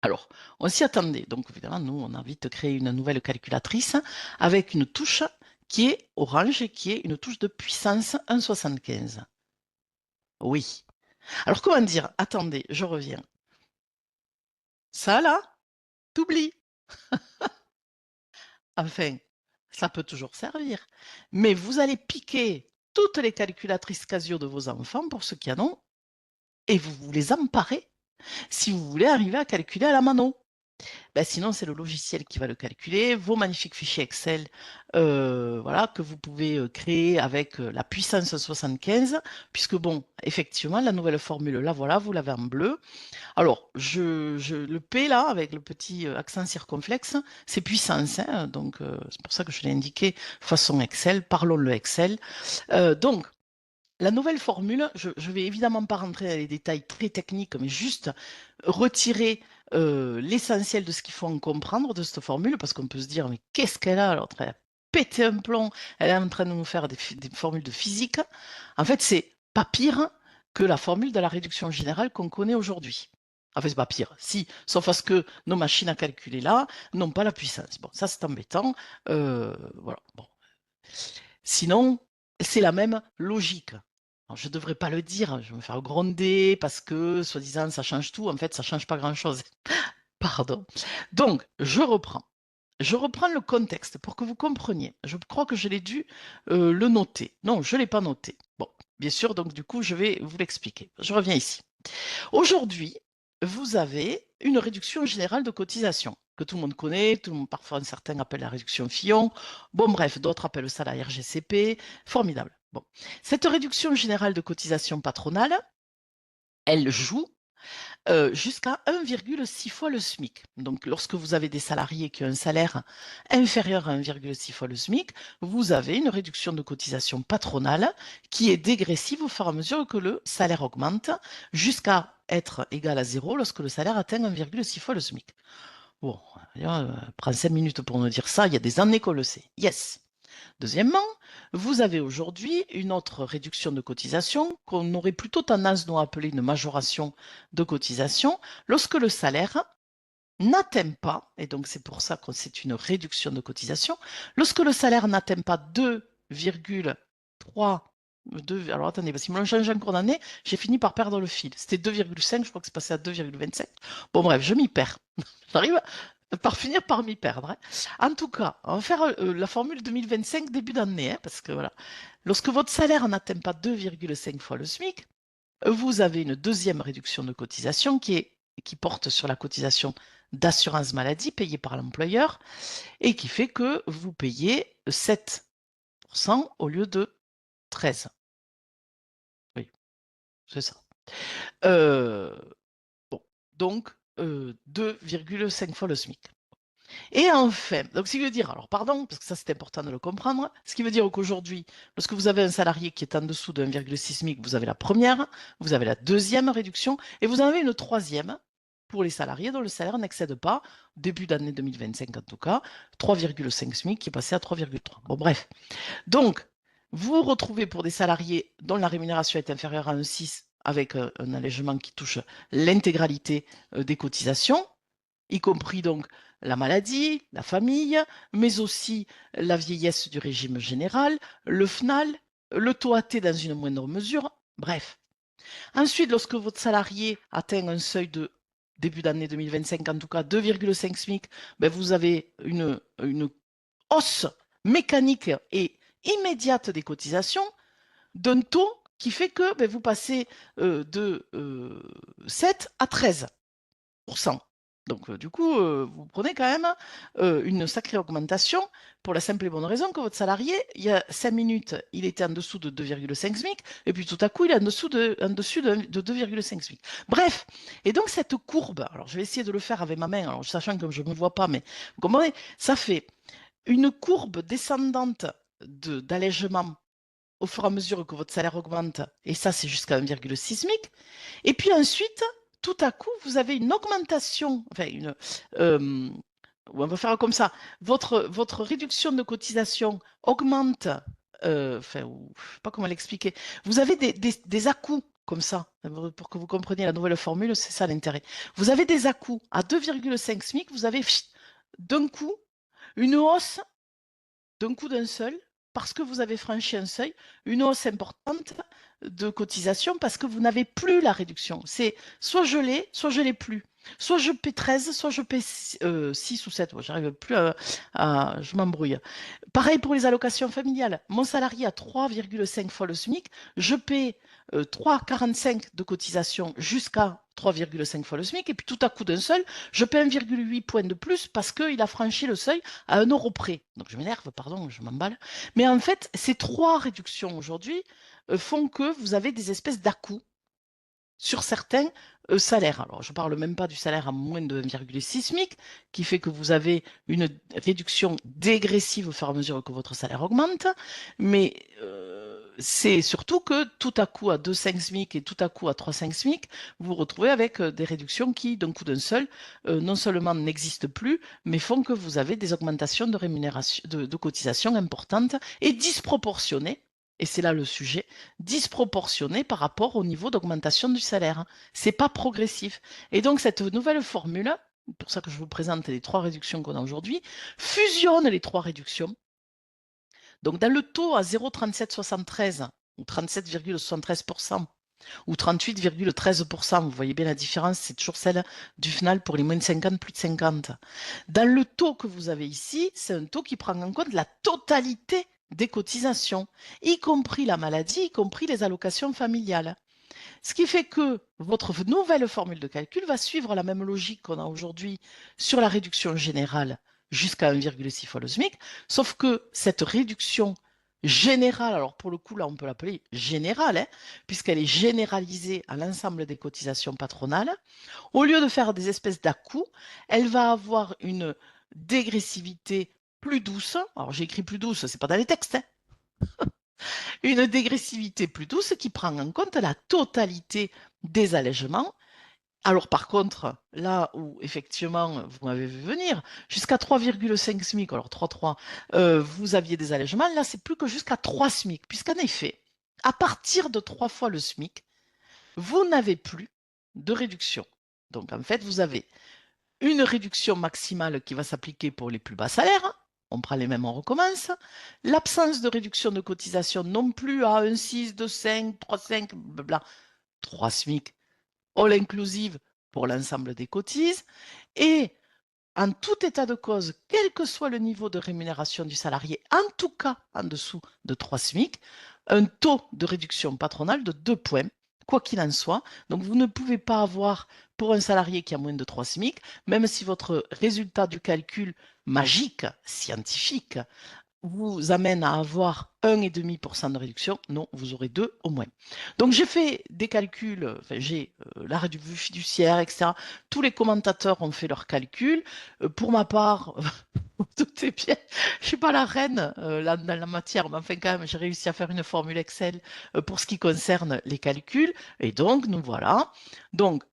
Alors, on s'y attendait. Donc, évidemment, nous, on a vite de créer une nouvelle calculatrice avec une touche qui est orange et qui est une touche de puissance 1,75. Oui. Alors, comment dire? Attendez, je reviens. Ça, là, t'oublies. Enfin, ça peut toujours servir. Mais vous allez piquer toutes les calculatrices Casio de vos enfants, pour ceux qui en ont, et vous les emparez si vous voulez arriver à calculer à la mano. Ben, sinon, c'est le logiciel qui va le calculer. Vos magnifiques fichiers Excel voilà, que vous pouvez créer avec la puissance 75, puisque bon, effectivement, la nouvelle formule, là, voilà, vous l'avez en bleu. Alors, le P, là, avec le petit accent circonflexe, c'est puissance, hein, donc c'est pour ça que je l'ai indiqué façon Excel, parlons le Excel. Donc, la nouvelle formule, je ne vais évidemment pas rentrer dans les détails très techniques, mais juste retirer l'essentiel de ce qu'il faut en comprendre de cette formule, parce qu'on peut se dire, mais qu'est-ce qu'elle a? Alors, elle a pété un plomb, elle est en train de nous faire des formules de physique. En fait, c'est pas pire que la formule de la réduction générale qu'on connaît aujourd'hui. Enfin, c'est pas pire. Si, sauf à ce que nos machines à calculer là n'ont pas la puissance. Bon, ça c'est embêtant. Voilà. Bon. Sinon, c'est la même logique. Alors, je ne devrais pas le dire, je vais me faire gronder parce que, soi-disant, ça change tout. En fait, ça ne change pas grand-chose. Pardon. Donc, je reprends. Je reprends le contexte pour que vous compreniez. Je crois que je l'ai dû le noter. Non, je ne l'ai pas noté. Bon, bien sûr, donc du coup, je vais vous l'expliquer. Je reviens ici. Aujourd'hui, vous avez une réduction générale de cotisation que tout le monde connaît, tout le monde, parfois certains appellent la réduction Fillon. Bon, bref, d'autres appellent ça la RGCP. Formidable. Bon. Cette réduction générale de cotisation patronale, elle joue jusqu'à 1,6 fois le SMIC. Donc, lorsque vous avez des salariés qui ont un salaire inférieur à 1,6 fois le SMIC, vous avez une réduction de cotisation patronale qui est dégressive au fur et à mesure que le salaire augmente, jusqu'à être égal à 0 lorsque le salaire atteint 1,6 fois le SMIC. Bon, prends 5 minutes pour nous dire ça, il y a des années qu'on le sait. Yes. Deuxièmement, vous avez aujourd'hui une autre réduction de cotisation qu'on aurait plutôt tendance à appeler une majoration de cotisation lorsque le salaire n'atteint pas, et donc c'est pour ça que c'est une réduction de cotisation, lorsque le salaire n'atteint pas 2,3, alors attendez, parce qu'ils me l'ont changé en cours d'année, j'ai fini par perdre le fil. C'était 2,5, je crois que c'est passé à 2,25. Bon bref, je m'y perds. J'arrive par finir par m'y perdre. Hein. En tout cas, on va faire la formule 2025 début d'année, hein, parce que voilà, lorsque votre salaire n'atteint pas 2,5 fois le SMIC, vous avez une deuxième réduction de cotisation qui porte sur la cotisation d'assurance maladie payée par l'employeur et qui fait que vous payez 7% au lieu de 13. Oui, c'est ça. Bon, donc 2,5 fois le SMIC. Et enfin, donc ce qui veut dire, alors pardon, parce que ça c'est important de le comprendre, ce qui veut dire qu'aujourd'hui, lorsque vous avez un salarié qui est en dessous de 1,6 SMIC, vous avez la première, vous avez la deuxième réduction, et vous en avez une troisième pour les salariés dont le salaire n'excède pas, début d'année 2025 en tout cas, 3,5 SMIC qui est passé à 3,3. Bon bref, donc vous retrouvez pour des salariés dont la rémunération est inférieure à 1,6 avec un allègement qui touche l'intégralité des cotisations, y compris donc la maladie, la famille, mais aussi la vieillesse du régime général, le FNAL, le taux AT dans une moindre mesure, bref. Ensuite, lorsque votre salarié atteint un seuil de début d'année 2025, en tout cas 2,5 SMIC, ben vous avez une hausse mécanique et immédiate des cotisations d'un taux qui fait que ben, vous passez de 7 à 13%. Donc, du coup, vous prenez quand même une sacrée augmentation pour la simple et bonne raison que votre salarié, il y a 5 minutes, il était en dessous de 2,5 SMIC, et puis tout à coup, il est en dessus de 2,5 SMIC. Bref, et donc cette courbe, alors je vais essayer de le faire avec ma main, alors sachant que je ne me vois pas, mais vous comprenez, ça fait une courbe descendante d'allègement au fur et à mesure que votre salaire augmente, et ça, c'est jusqu'à 1,6 SMIC. Et puis ensuite, tout à coup, vous avez une augmentation, enfin, on va faire comme ça, votre réduction de cotisation augmente, enfin, je ne sais pas comment l'expliquer, vous avez des à-coups comme ça, pour que vous compreniez la nouvelle formule, c'est ça l'intérêt. Vous avez des à-coups à 2,5 SMIC, vous avez d'un coup une hausse d'un coup d'un seul, parce que vous avez franchi un seuil, une hausse importante de cotisation parce que vous n'avez plus la réduction. C'est soit je l'ai plus. Soit je paie 13, soit je paie 6 ou 7. Bon, j'arrive plus je m'embrouille. Pareil pour les allocations familiales. Mon salarié a 3,5 fois le SMIC. Je paie 3,45 de cotisation jusqu'à 3,5 fois le SMIC. Et puis tout à coup d'un seul, je paie 1,8 points de plus parce qu'il a franchi le seuil à 1 euro près. Donc je m'énerve, pardon, je m'emballe. Mais en fait, ces trois réductions aujourd'hui font que vous avez des espèces d'à-coups sur certains salaires. Alors, je ne parle même pas du salaire à moins de 1,6 SMIC, qui fait que vous avez une réduction dégressive au fur et à mesure que votre salaire augmente, mais c'est surtout que tout à coup à 2,5 SMIC et tout à coup à 3,5 SMIC, vous vous retrouvez avec des réductions qui, d'un coup d'un seul, non seulement n'existent plus, mais font que vous avez des augmentations de rémunération, de cotisations importantes et disproportionnées et c'est là le sujet, disproportionné par rapport au niveau d'augmentation du salaire. C'est pas progressif. Et donc, cette nouvelle formule, pour ça que je vous présente les 3 réductions qu'on a aujourd'hui, fusionne les 3 réductions. Donc, dans le taux à 0,3773 ou 37,73%, ou 38,13%, vous voyez bien la différence, c'est toujours celle du final pour les moins de 50, plus de 50. Dans le taux que vous avez ici, c'est un taux qui prend en compte la totalité des cotisations, y compris la maladie, y compris les allocations familiales. Ce qui fait que votre nouvelle formule de calcul va suivre la même logique qu'on a aujourd'hui sur la réduction générale jusqu'à 1,6 fois le SMIC, sauf que cette réduction générale, alors pour le coup là on peut l'appeler générale, puisqu'elle est généralisée à l'ensemble des cotisations patronales, au lieu de faire des espèces d'à-coups, elle va avoir une dégressivité plus douce. Alors j'ai écrit plus douce, c'est pas dans les textes, une dégressivité plus douce qui prend en compte la totalité des allègements. Alors par contre, là où effectivement, vous m'avez vu venir, jusqu'à 3,5 SMIC, alors 3,3, vous aviez des allègements, là c'est plus que jusqu'à 3 SMIC, puisqu'en effet, à partir de 3 fois le SMIC, vous n'avez plus de réduction. Donc en fait, vous avez une réduction maximale qui va s'appliquer pour les plus bas salaires. On prend les mêmes, on recommence. L'absence de réduction de cotisation non plus à 1,6, 2,5, 3,5, blabla, 3 SMIC, all inclusive pour l'ensemble des cotises. Et en tout état de cause, quel que soit le niveau de rémunération du salarié, en tout cas en dessous de 3 SMIC, un taux de réduction patronale de 2 points, quoi qu'il en soit. Donc vous ne pouvez pas avoir, pour un salarié qui a moins de 3 SMIC, même si votre résultat du calcul magique, scientifique, vous amène à avoir 1,5% de réduction, non, vous aurez 2 au moins. Donc j'ai fait des calculs, enfin, j'ai la revue fiduciaire, etc. Tous les commentateurs ont fait leurs calculs. Pour ma part, tout est bien. Je ne suis pas la reine là, dans la matière, mais enfin quand même, j'ai réussi à faire une formule Excel pour ce qui concerne les calculs. Et donc, nous voilà. Donc,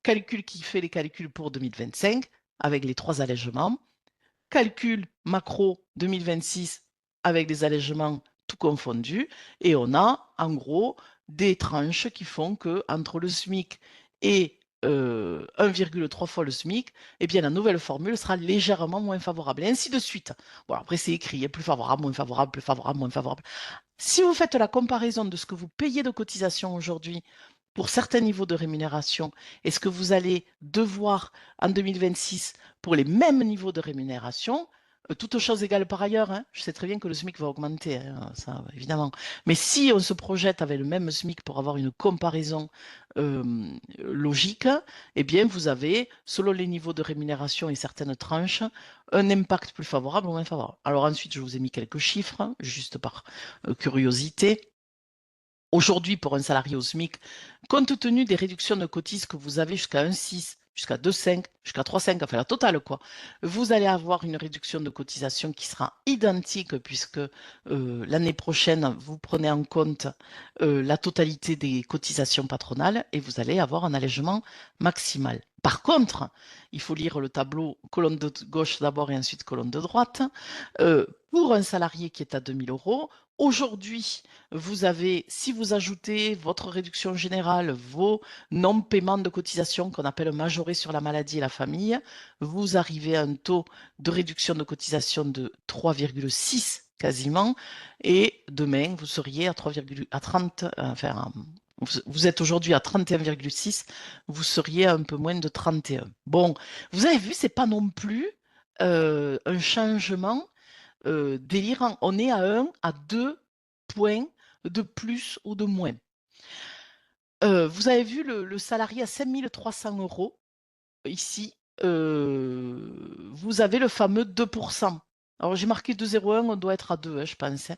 calcul qui fait les calculs pour 2025 avec les 3 allègements. Calcul macro 2026 avec des allègements tout confondus. Et on a en gros des tranches qui font que entre le SMIC et 1,3 fois le SMIC, eh bien, la nouvelle formule sera légèrement moins favorable. Et ainsi de suite. Bon, après, c'est écrit, plus favorable, moins favorable, plus favorable, moins favorable. Si vous faites la comparaison de ce que vous payez de cotisation aujourd'hui pour certains niveaux de rémunération et ce que vous allez devoir en 2026 pour les mêmes niveaux de rémunération, toutes choses égales par ailleurs, hein, je sais très bien que le SMIC va augmenter, hein, ça évidemment. Mais si on se projette avec le même SMIC pour avoir une comparaison logique, eh bien vous avez, selon les niveaux de rémunération et certaines tranches, un impact plus favorable ou moins favorable. Alors ensuite, je vous ai mis quelques chiffres, hein, juste par curiosité. Aujourd'hui, pour un salarié au SMIC, compte tenu des réductions de cotises que vous avez jusqu'à 1,6, jusqu'à 2,5, jusqu'à 3,5, enfin la totale, quoi, vous allez avoir une réduction de cotisation qui sera identique puisque l'année prochaine, vous prenez en compte la totalité des cotisations patronales et vous allez avoir un allègement maximal. Par contre, il faut lire le tableau colonne de gauche d'abord et ensuite colonne de droite. Pour un salarié qui est à 2 000 euros, aujourd'hui, vous avez, si vous ajoutez votre réduction générale, vos non-paiements de cotisation qu'on appelle majorés sur la maladie et la famille, vous arrivez à un taux de réduction de cotisation de 3,6 quasiment, et demain, vous seriez à 30, enfin, vous êtes aujourd'hui à 31,6, vous seriez à un peu moins de 31. Bon, vous avez vu, c'est pas non plus un changement délirant. On est à 1 à 2 points de plus ou de moins. Vous avez vu le salarié à 5 300 euros, ici, vous avez le fameux 2%. Alors j'ai marqué 2,01, on doit être à 2, hein, je pense.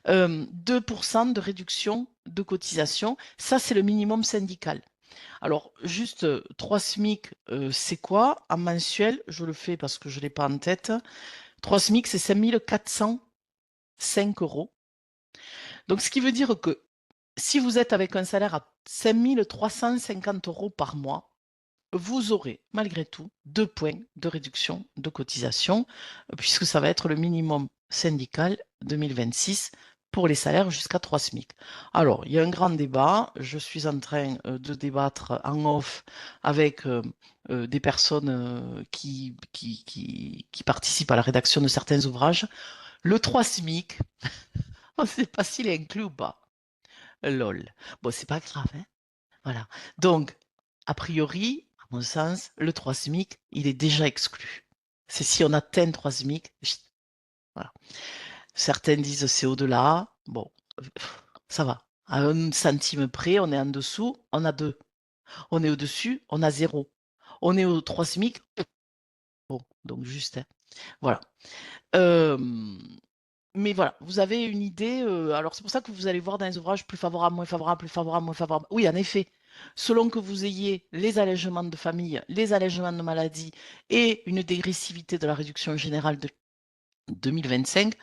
2% de réduction de cotisation, ça c'est le minimum syndical. Alors juste 3 SMIC, c'est quoi? En mensuel, je le fais parce que je ne l'ai pas en tête. 3 SMIC, c'est 5 405 euros. Donc, ce qui veut dire que si vous êtes avec un salaire à 5 350 euros par mois, vous aurez malgré tout 2 points de réduction de cotisation, puisque ça va être le minimum syndical 2026 pour les salaires jusqu'à 3 SMIC. Alors, il y a un grand débat. Je suis en train de débattre en off avec des personnes qui participent à la rédaction de certains ouvrages. Le 3 SMIC, on ne sait pas s'il est inclus ou pas. Lol. Bon, c'est pas grave, hein. Voilà. Donc, a priori, à mon sens, le 3 SMIC, il est déjà exclu. C'est si on atteint 3 SMIC. Voilà. Certains disent c'est au-delà. Bon, ça va. À 1 centime près, on est en dessous, on a 2. On est au-dessus, on a 0. On est au 3 SMIC. Bon, donc juste, hein. Voilà. Mais voilà, vous avez une idée. Alors, c'est pour ça que vous allez voir dans les ouvrages plus favorables, moins favorables, plus favorables, moins favorables. Oui, en effet, selon que vous ayez les allègements de famille, les allègements de maladie et une dégressivité de la réduction générale de 2025,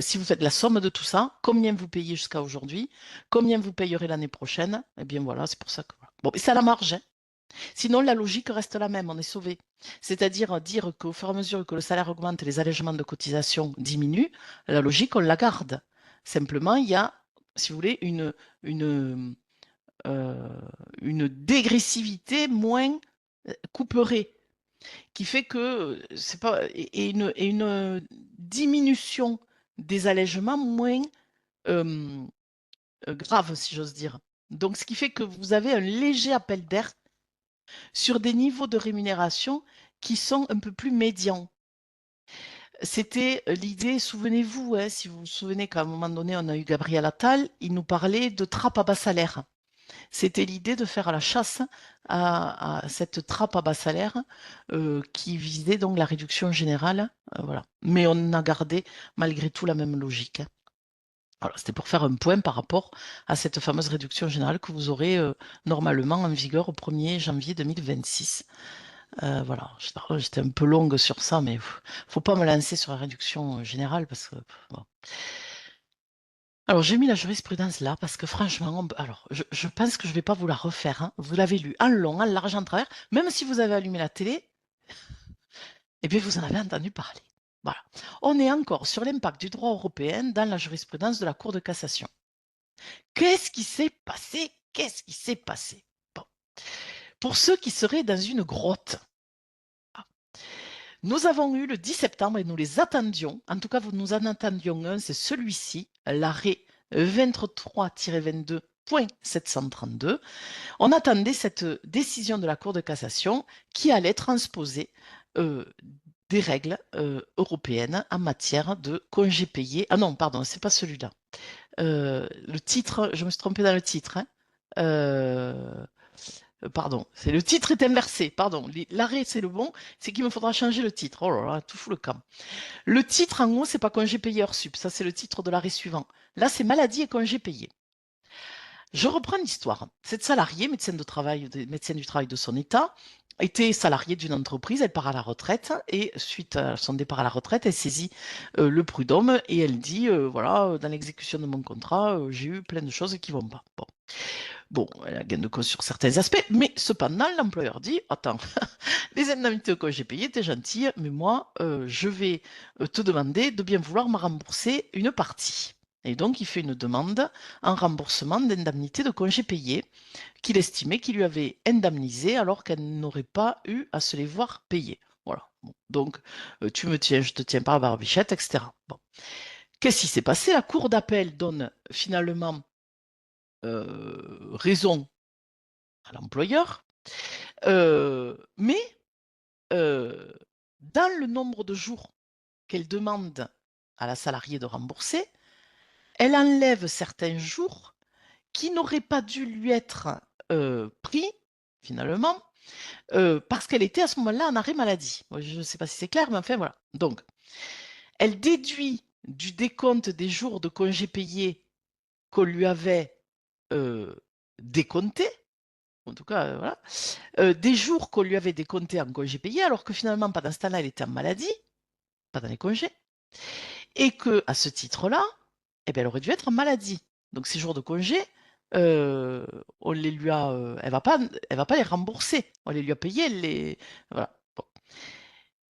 si vous faites la somme de tout ça, combien vous payez jusqu'à aujourd'hui, combien vous payerez l'année prochaine, eh bien voilà, c'est pour ça que... Bon, et c'est à la marge, hein. Sinon, la logique reste la même, on est sauvé. C'est-à-dire dire qu'au fur et à mesure que le salaire augmente, les allègements de cotisation diminuent, la logique, on la garde. Simplement, il y a, si vous voulez, une, une dégressivité moins couperée, qui fait que c'est pas et une diminution des allègements moins grave, si j'ose dire. Donc, ce qui fait que vous avez un léger appel d'air sur des niveaux de rémunération qui sont un peu plus médians. C'était l'idée, souvenez-vous, hein, si vous vous souvenez qu'à un moment donné, on a eu Gabriel Attal, il nous parlait de trappe à bas salaire. C'était l'idée de faire la chasse à cette trappe à bas salaire qui visait donc la réduction générale. Voilà. Mais on a gardé malgré tout la même logique, hein. Voilà, c'était pour faire un point par rapport à cette fameuse réduction générale que vous aurez normalement en vigueur au 1er janvier 2026. Voilà, j'étais un peu longue sur ça, mais faut pas me lancer sur la réduction générale parce que bon. Alors, j'ai mis la jurisprudence là parce que franchement, alors, je pense que je vais pas vous la refaire, hein. Vous l'avez lu en long, en large, en travers. Même si vous avez allumé la télé, eh bien, vous en avez entendu parler. Voilà. On est encore sur l'impact du droit européen dans la jurisprudence de la Cour de cassation. Qu'est-ce qui s'est passé? Qu'est-ce qui s'est passé? Bon. Pour ceux qui seraient dans une grotte, nous avons eu le 10 septembre et nous les attendions. En tout cas, nous en attendions un, c'est celui-ci, l'arrêt 23-22.732. On attendait cette décision de la Cour de cassation qui allait transposer des règles européennes en matière de congés payés. Ah non, pardon, c'est pas celui-là. Le titre, je me suis trompée dans le titre, hein. Pardon, c'est le titre est inversé, pardon. L'arrêt, c'est le bon, c'est qu'il me faudra changer le titre. Oh là là, tout fout le camp. Le titre, en haut, c'est pas congé payé hors sup, ça c'est le titre de l'arrêt suivant. Là, c'est maladie et congé payé. Je reprends l'histoire. Cette salariée, médecin du travail de son état, était salariée d'une entreprise, elle part à la retraite et suite à son départ à la retraite, elle saisit le prud'homme et elle dit voilà, dans l'exécution de mon contrat, j'ai eu plein de choses qui vont pas. Bon, elle a gain de cause sur certains aspects, mais cependant, l'employeur dit attends, les indemnités que j'ai payées, t'es gentille, mais moi, je vais te demander de bien vouloir me rembourser une partie. Et donc, il fait une demande en remboursement d'indemnités de congés payés qu'il estimait qu'il lui avait indemnisées alors qu'elle n'aurait pas eu à se les voir payer. Voilà. Bon. Donc, tu me tiens, je te tiens par la barbichette, etc. Bon. Qu'est-ce qui s'est passé? La cour d'appel donne finalement raison à l'employeur, mais dans le nombre de jours qu'elle demande à la salariée de rembourser, elle enlève certains jours qui n'auraient pas dû lui être pris, finalement, parce qu'elle était à ce moment-là en arrêt maladie. Je ne sais pas si c'est clair, mais enfin voilà. Donc, elle déduit du décompte des jours de congés payés qu'on lui avait décomptés, en tout cas, voilà, des jours qu'on lui avait décomptés en congés payés, alors que finalement, pendant ce temps-là, elle était en maladie, pas dans les congés, et que à ce titre-là, eh ben, elle aurait dû être en maladie. Donc ces jours de congé, on les lui a, elle va pas les rembourser. On les lui a payés, voilà. Bon.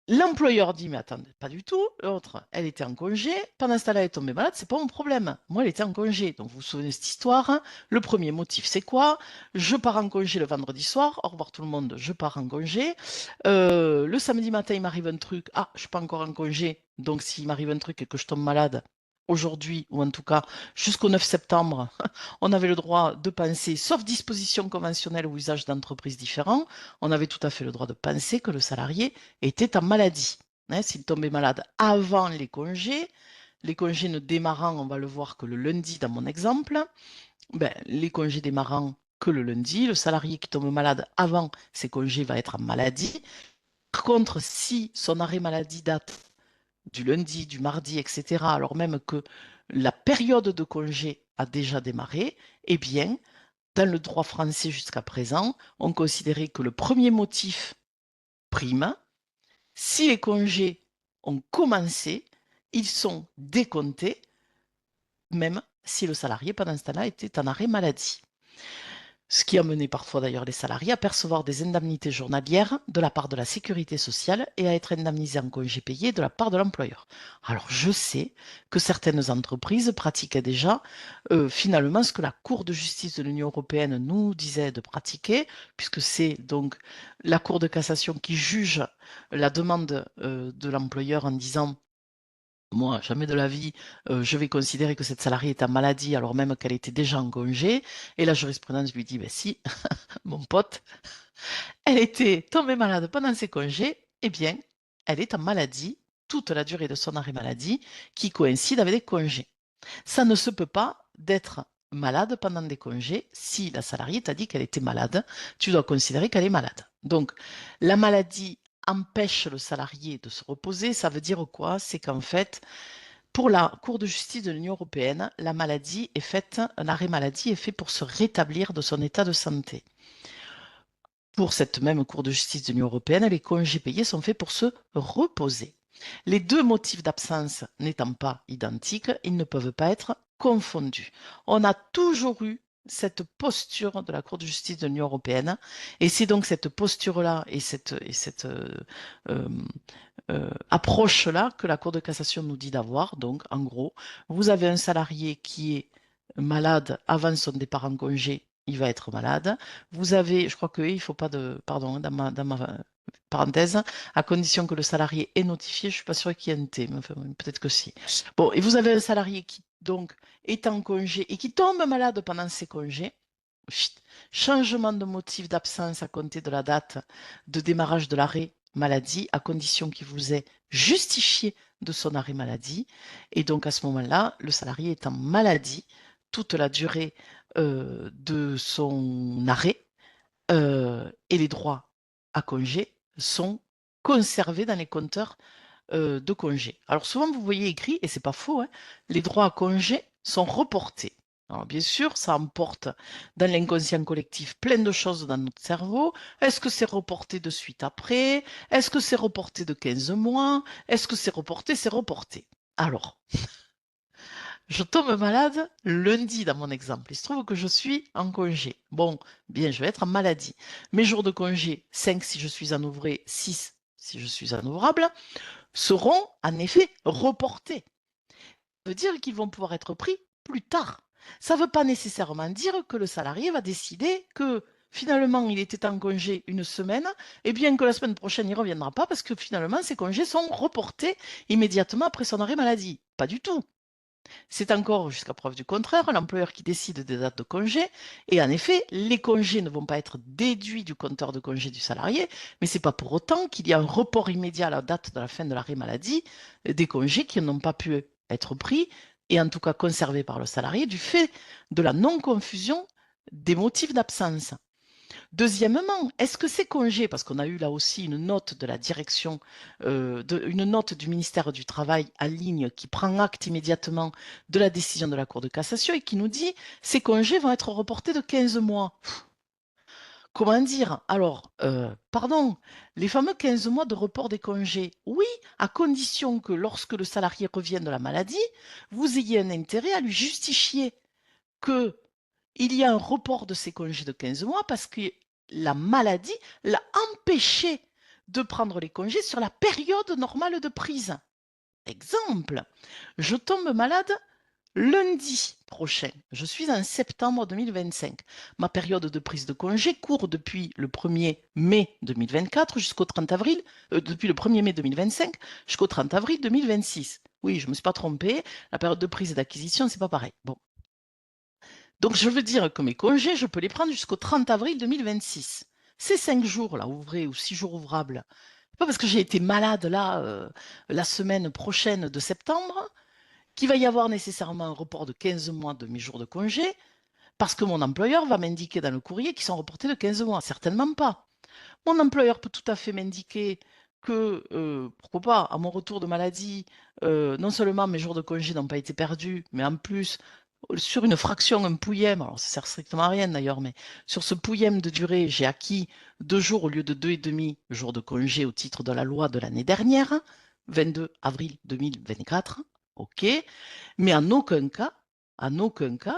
L'employeur dit, mais attendez, pas du tout. L'autre, elle était en congé. Pendant ce temps-là, elle est tombée malade. C'est pas mon problème. Moi, elle était en congé. Donc, vous vous souvenez de cette histoire, hein. Le premier motif, c'est quoi? Je pars en congé le vendredi soir. Au revoir tout le monde. Je pars en congé. Le samedi matin, il m'arrive un truc. Ah, je suis pas encore en congé. Donc, s'il m'arrive un truc et que je tombe malade, aujourd'hui, ou en tout cas jusqu'au 9 septembre, on avait le droit de penser, sauf disposition conventionnelle ou usage d'entreprise différent, on avait tout à fait le droit de penser que le salarié était en maladie. Hein, s'il tombait malade avant les congés ne démarrant, on va le voir que le lundi dans mon exemple, ben, les congés démarrant que le lundi, le salarié qui tombe malade avant ses congés va être en maladie. Par contre, si son arrêt maladie date du lundi, du mardi, etc., alors même que la période de congé a déjà démarré, eh bien, dans le droit français jusqu'à présent, on considérait que le premier motif prime. Si les congés ont commencé, ils sont décomptés, même si le salarié, pendant ce temps-là, était en arrêt maladie. Ce qui a mené parfois d'ailleurs les salariés à percevoir des indemnités journalières de la part de la sécurité sociale et à être indemnisés en congés payés de la part de l'employeur. Alors je sais que certaines entreprises pratiquaient déjà finalement ce que la Cour de justice de l'Union européenne nous disait de pratiquer, puisque c'est donc la Cour de cassation qui juge la demande de l'employeur en disant moi, jamais de la vie, je vais considérer que cette salariée est en maladie alors même qu'elle était déjà en congé. Et la jurisprudence lui dit, ben si, mon pote, elle était tombée malade pendant ses congés, eh bien, elle est en maladie toute la durée de son arrêt maladie qui coïncide avec des congés. Ça ne se peut pas d'être malade pendant des congés. Si la salariée t'a dit qu'elle était malade, tu dois considérer qu'elle est malade. Donc, la maladie empêche le salarié de se reposer. Ça veut dire quoi? C'est qu'en fait, pour la Cour de justice de l'Union européenne, la maladie est faite, un arrêt maladie est fait pour se rétablir de son état de santé. Pour cette même Cour de justice de l'Union européenne, les congés payés sont faits pour se reposer. Les deux motifs d'absence n'étant pas identiques, ils ne peuvent pas être confondus. On a toujours eu cette posture de la Cour de justice de l'Union européenne, et c'est donc cette posture-là et cette euh, approche-là que la Cour de cassation nous dit d'avoir. Donc, en gros, vous avez un salarié qui est malade avant son départ en congé, il va être malade. Vous avez, je crois que il faut pas de, pardon, dans ma parenthèse, à condition que le salarié est notifié, je suis pas sûre qu'il y ait un T, mais enfin, peut-être que si. Bon, et vous avez un salarié qui donc est en congé et qui tombe malade pendant ses congés. Chut. Changement de motif d'absence à compter de la date de démarrage de l'arrêt maladie, à condition qu'il vous ait justifié de son arrêt maladie. Et donc à ce moment-là, le salarié est en maladie toute la durée de son arrêt et les droits à congé sont conservés dans les compteurs de congé. Alors souvent vous voyez écrit, et c'est pas faux, hein, les droits à congé sont reportés. Alors bien sûr, ça emporte dans l'inconscient collectif plein de choses dans notre cerveau. Est-ce que c'est reporté de suite après? Est-ce que c'est reporté de 15 mois? Est-ce que c'est reporté? C'est reporté. Alors, je tombe malade lundi dans mon exemple. Il se trouve que je suis en congé. Bon, bien, je vais être en maladie. Mes jours de congé, 5 si je suis en ouvré, 6 si je suis en ouvrable, seront en effet reportés. Ça veut dire qu'ils vont pouvoir être pris plus tard. Ça ne veut pas nécessairement dire que le salarié va décider que finalement il était en congé une semaine et bien que la semaine prochaine il ne reviendra pas parce que finalement ses congés sont reportés immédiatement après son arrêt maladie. Pas du tout. C'est encore, jusqu'à preuve du contraire, l'employeur qui décide des dates de congé. Et en effet, les congés ne vont pas être déduits du compteur de congé du salarié, mais ce n'est pas pour autant qu'il y a un report immédiat à la date de la fin de l'arrêt maladie des congés qui n'ont pas pu être pris et en tout cas conservés par le salarié du fait de la non-confusion des motifs d'absence. Deuxièmement, est-ce que ces congés, parce qu'on a eu là aussi une note de la direction, une note du ministère du Travail en ligne qui prend acte immédiatement de la décision de la Cour de cassation et qui nous dit ces congés vont être reportés de 15 mois. Comment dire? Alors, pardon, les fameux 15 mois de report des congés, oui, à condition que lorsque le salarié revienne de la maladie, vous ayez un intérêt à lui justifier que il y a un report de ces congés de 15 mois parce que la maladie l'a empêché de prendre les congés sur la période normale de prise. Exemple, je tombe malade lundi prochain. Je suis en septembre 2025. Ma période de prise de congé court depuis le 1er mai 2024 jusqu'au 30 avril, depuis le 1er mai 2025 jusqu'au 30 avril 2026. Oui, je ne me suis pas trompée. La période de prise et d'acquisition, c'est pas pareil. Bon. Donc, je veux dire que mes congés, je peux les prendre jusqu'au 30 avril 2026. Ces 5 jours là, ouvrés ou 6 jours ouvrables, pas parce que j'ai été malade là la semaine prochaine de septembre qu'il va y avoir nécessairement un report de 15 mois de mes jours de congé, parce que mon employeur va m'indiquer dans le courrier qu'ils sont reportés de 15 mois. Certainement pas. Mon employeur peut tout à fait m'indiquer que, pourquoi pas, à mon retour de maladie, non seulement mes jours de congé n'ont pas été perdus, mais en plus, sur une fraction, un pouillème, alors ça sert strictement à rien d'ailleurs, mais sur ce pouillème de durée, j'ai acquis 2 jours au lieu de 2,5 jours de congé au titre de la loi de l'année dernière, 22 avril 2024, ok, mais en aucun cas,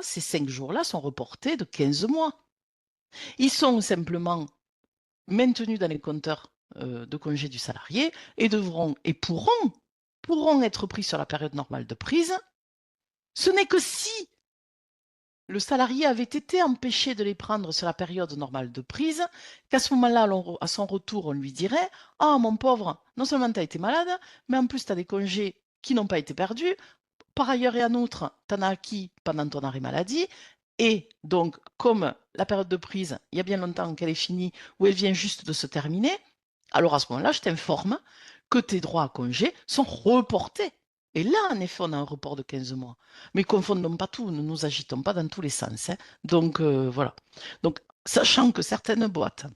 ces 5 jours-là sont reportés de 15 mois. Ils sont simplement maintenus dans les compteurs de congé du salarié et pourront être pris sur la période normale de prise. Ce n'est que si le salarié avait été empêché de les prendre sur la période normale de prise, qu'à ce moment-là, à son retour, on lui dirait « Ah, mon pauvre, non seulement tu as été malade, mais en plus tu as des congés qui n'ont pas été perdus. Par ailleurs et en outre, tu en as acquis pendant ton arrêt maladie. Et donc, comme la période de prise, il y a bien longtemps qu'elle est finie ou elle vient juste de se terminer, alors à ce moment-là, je t'informe que tes droits à congé sont reportés. Et là, en effet, on a un report de 15 mois. Mais confondons pas tout, ne nous agitons pas dans tous les sens. Hein. Donc, voilà. Donc, sachant que certaines boîtes,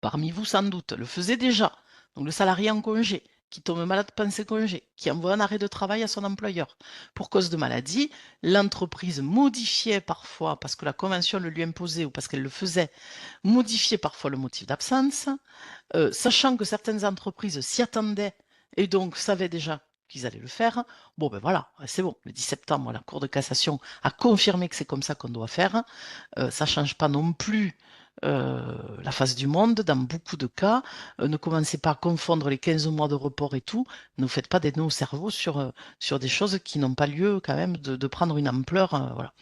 parmi vous sans doute, le faisaient déjà, donc le salarié en congé, qui tombe malade pendant ses congés, qui envoie un arrêt de travail à son employeur pour cause de maladie, l'entreprise modifiait parfois, parce que la convention le lui imposait ou parce qu'elle le faisait, modifiait parfois le motif d'absence, sachant que certaines entreprises s'y attendaient et donc savaient déjà qu'ils allaient le faire. Bon, ben voilà, c'est bon. Le 10 septembre, la Cour de cassation a confirmé que c'est comme ça qu'on doit faire. Ça ne change pas non plus la face du monde dans beaucoup de cas. Ne commencez pas à confondre les 15 mois de report et tout. Ne faites pas des nœuds au cerveau sur des choses qui n'ont pas lieu quand même de prendre une ampleur. Voilà.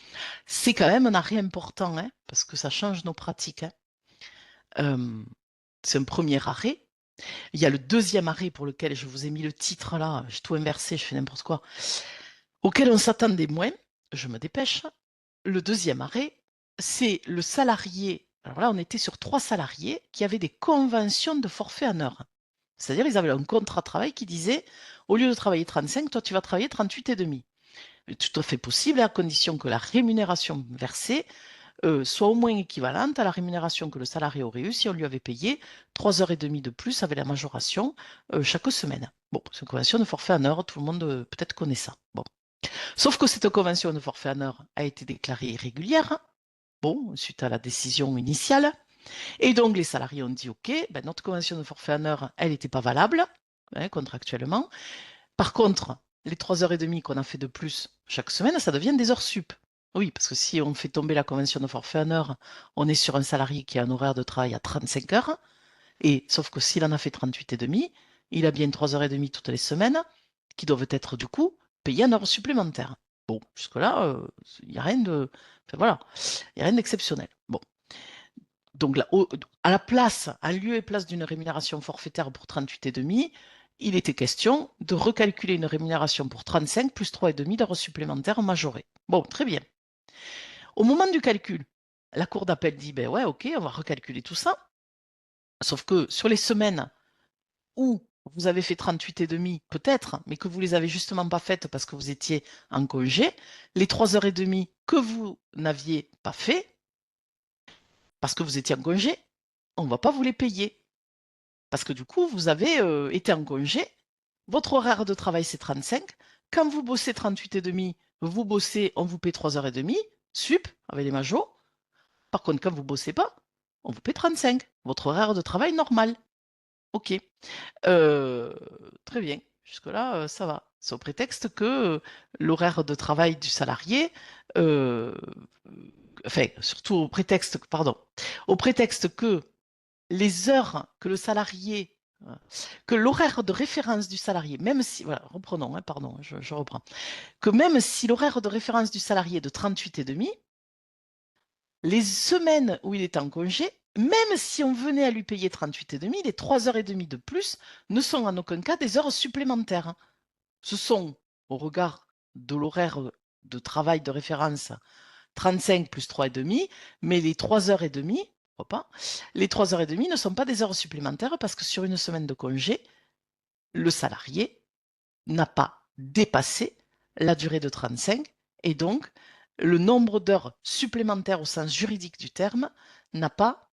C'est quand même un arrêt important, hein, parce que ça change nos pratiques. Hein. C'est un premier arrêt. Il y a le deuxième arrêt pour lequel je vous ai mis le titre là, j'ai tout inversé, je fais n'importe quoi, auquel on s'attendait moins, je me dépêche. Le deuxième arrêt, c'est le salarié. Alors là, on était sur 3 salariés qui avaient des conventions de forfait en heure. C'est-à-dire, ils avaient un contrat de travail qui disait, au lieu de travailler 35, toi, tu vas travailler 38,5. Tout à fait possible, à condition que la rémunération versée soit au moins équivalente à la rémunération que le salarié aurait eue si on lui avait payé 3h30 de plus avec la majoration chaque semaine. Bon, c'est une convention de forfait en heure, tout le monde peut-être connaît ça. Bon. Sauf que cette convention de forfait en heure a été déclarée irrégulière, bon, suite à la décision initiale, et donc les salariés ont dit ok, ben, notre convention de forfait en heure, elle n'était pas valable, hein, contractuellement. Par contre, les 3h30 qu'on a fait de plus chaque semaine, ça devient des heures sup. Oui, parce que si on fait tomber la convention de forfait en heure, on est sur un salarié qui a un horaire de travail à 35 heures. Et sauf que s'il en a fait 38,5, il a bien 3h30 toutes les semaines qui doivent être du coup payées en heures supplémentaires. Bon, jusque-là, il n'y a rien de. Enfin, voilà, il n'y a rien d'exceptionnel. Bon. Donc là, à la place, en lieu et place d'une rémunération forfaitaire pour 38,5, il était question de recalculer une rémunération pour 35 plus 3,5 d'heures supplémentaires majorées. Bon, très bien. Au moment du calcul, la cour d'appel dit, ben ouais, ok, on va recalculer tout ça. Sauf que sur les semaines où vous avez fait 38,5, peut-être, mais que vous les avez justement pas faites parce que vous étiez en congé, les 3h30 que vous n'aviez pas fait, parce que vous étiez en congé, on ne va pas vous les payer. Parce que du coup, vous avez été en congé, votre horaire de travail c'est 35, quand vous bossez 38,5, vous bossez, on vous paie 3h30, sup, avec les majos. Par contre, quand vous ne bossez pas, on vous paie 35, votre horaire de travail normal. Ok. Très bien. Jusque-là, ça va. C'est au prétexte que l'horaire de travail du salarié, enfin, surtout au prétexte que les heures que le salarié, que l'horaire de référence du salarié, même si, voilà, reprenons, hein, pardon, je reprends, que même si l'horaire de référence du salarié est de 38,5, les semaines où il est en congé, même si on venait à lui payer 38,5, les 3h30 de plus ne sont en aucun cas des heures supplémentaires. Ce sont, au regard de l'horaire de travail de référence, 35 plus 3,5, mais les 3h30, pas, les 3h30 ne sont pas des heures supplémentaires parce que sur une semaine de congé, le salarié n'a pas dépassé la durée de 35 et donc le nombre d'heures supplémentaires au sens juridique du terme n'a pas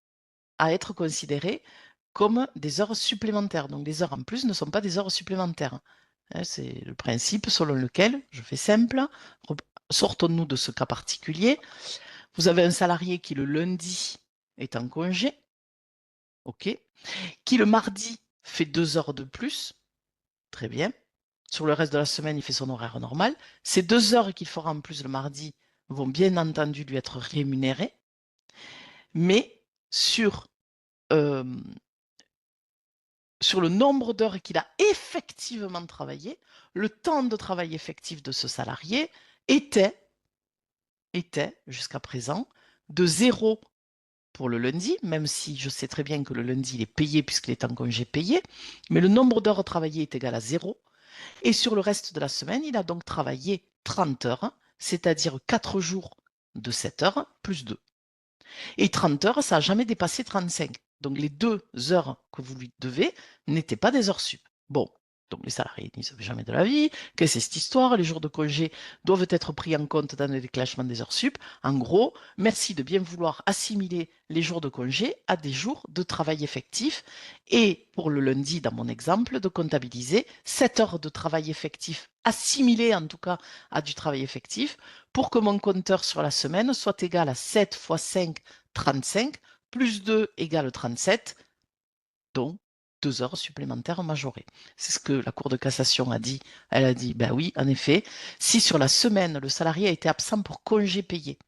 à être considéré comme des heures supplémentaires. Donc les heures en plus ne sont pas des heures supplémentaires. C'est le principe selon lequel, je fais simple, sortons-nous de ce cas particulier. Vous avez un salarié qui le lundi est en congé, ok, qui le mardi fait 2 heures de plus, très bien. Sur le reste de la semaine, il fait son horaire normal. Ces 2 heures qu'il fera en plus le mardi vont bien entendu lui être rémunérées, mais sur le nombre d'heures qu'il a effectivement travaillé, le temps de travail effectif de ce salarié était jusqu'à présent de 0 pour le lundi, même si je sais très bien que le lundi, il est payé puisqu'il est en congé payé, mais le nombre d'heures travaillées est égal à 0. Et sur le reste de la semaine, il a donc travaillé 30 heures, c'est-à-dire 4 jours de 7 heures plus 2. Et 30 heures, ça n'a jamais dépassé 35. Donc les 2 heures que vous lui devez n'étaient pas des heures sup. Bon, donc les salariés n'y savent jamais de la vie. Qu'est-ce que c'est cette histoire? Les jours de congé doivent être pris en compte dans le déclenchement des heures sup. En gros, merci de bien vouloir assimiler les jours de congé à des jours de travail effectif. Et pour le lundi, dans mon exemple, de comptabiliser 7 heures de travail effectif, assimilées en tout cas à du travail effectif, pour que mon compteur sur la semaine soit égal à 7 fois 5, 35, plus 2 égale 37, donc 2 heures supplémentaires majorées. C'est ce que la Cour de cassation a dit. Elle a dit, ben oui, en effet, si sur la semaine, le salarié a été absent pour congé payé,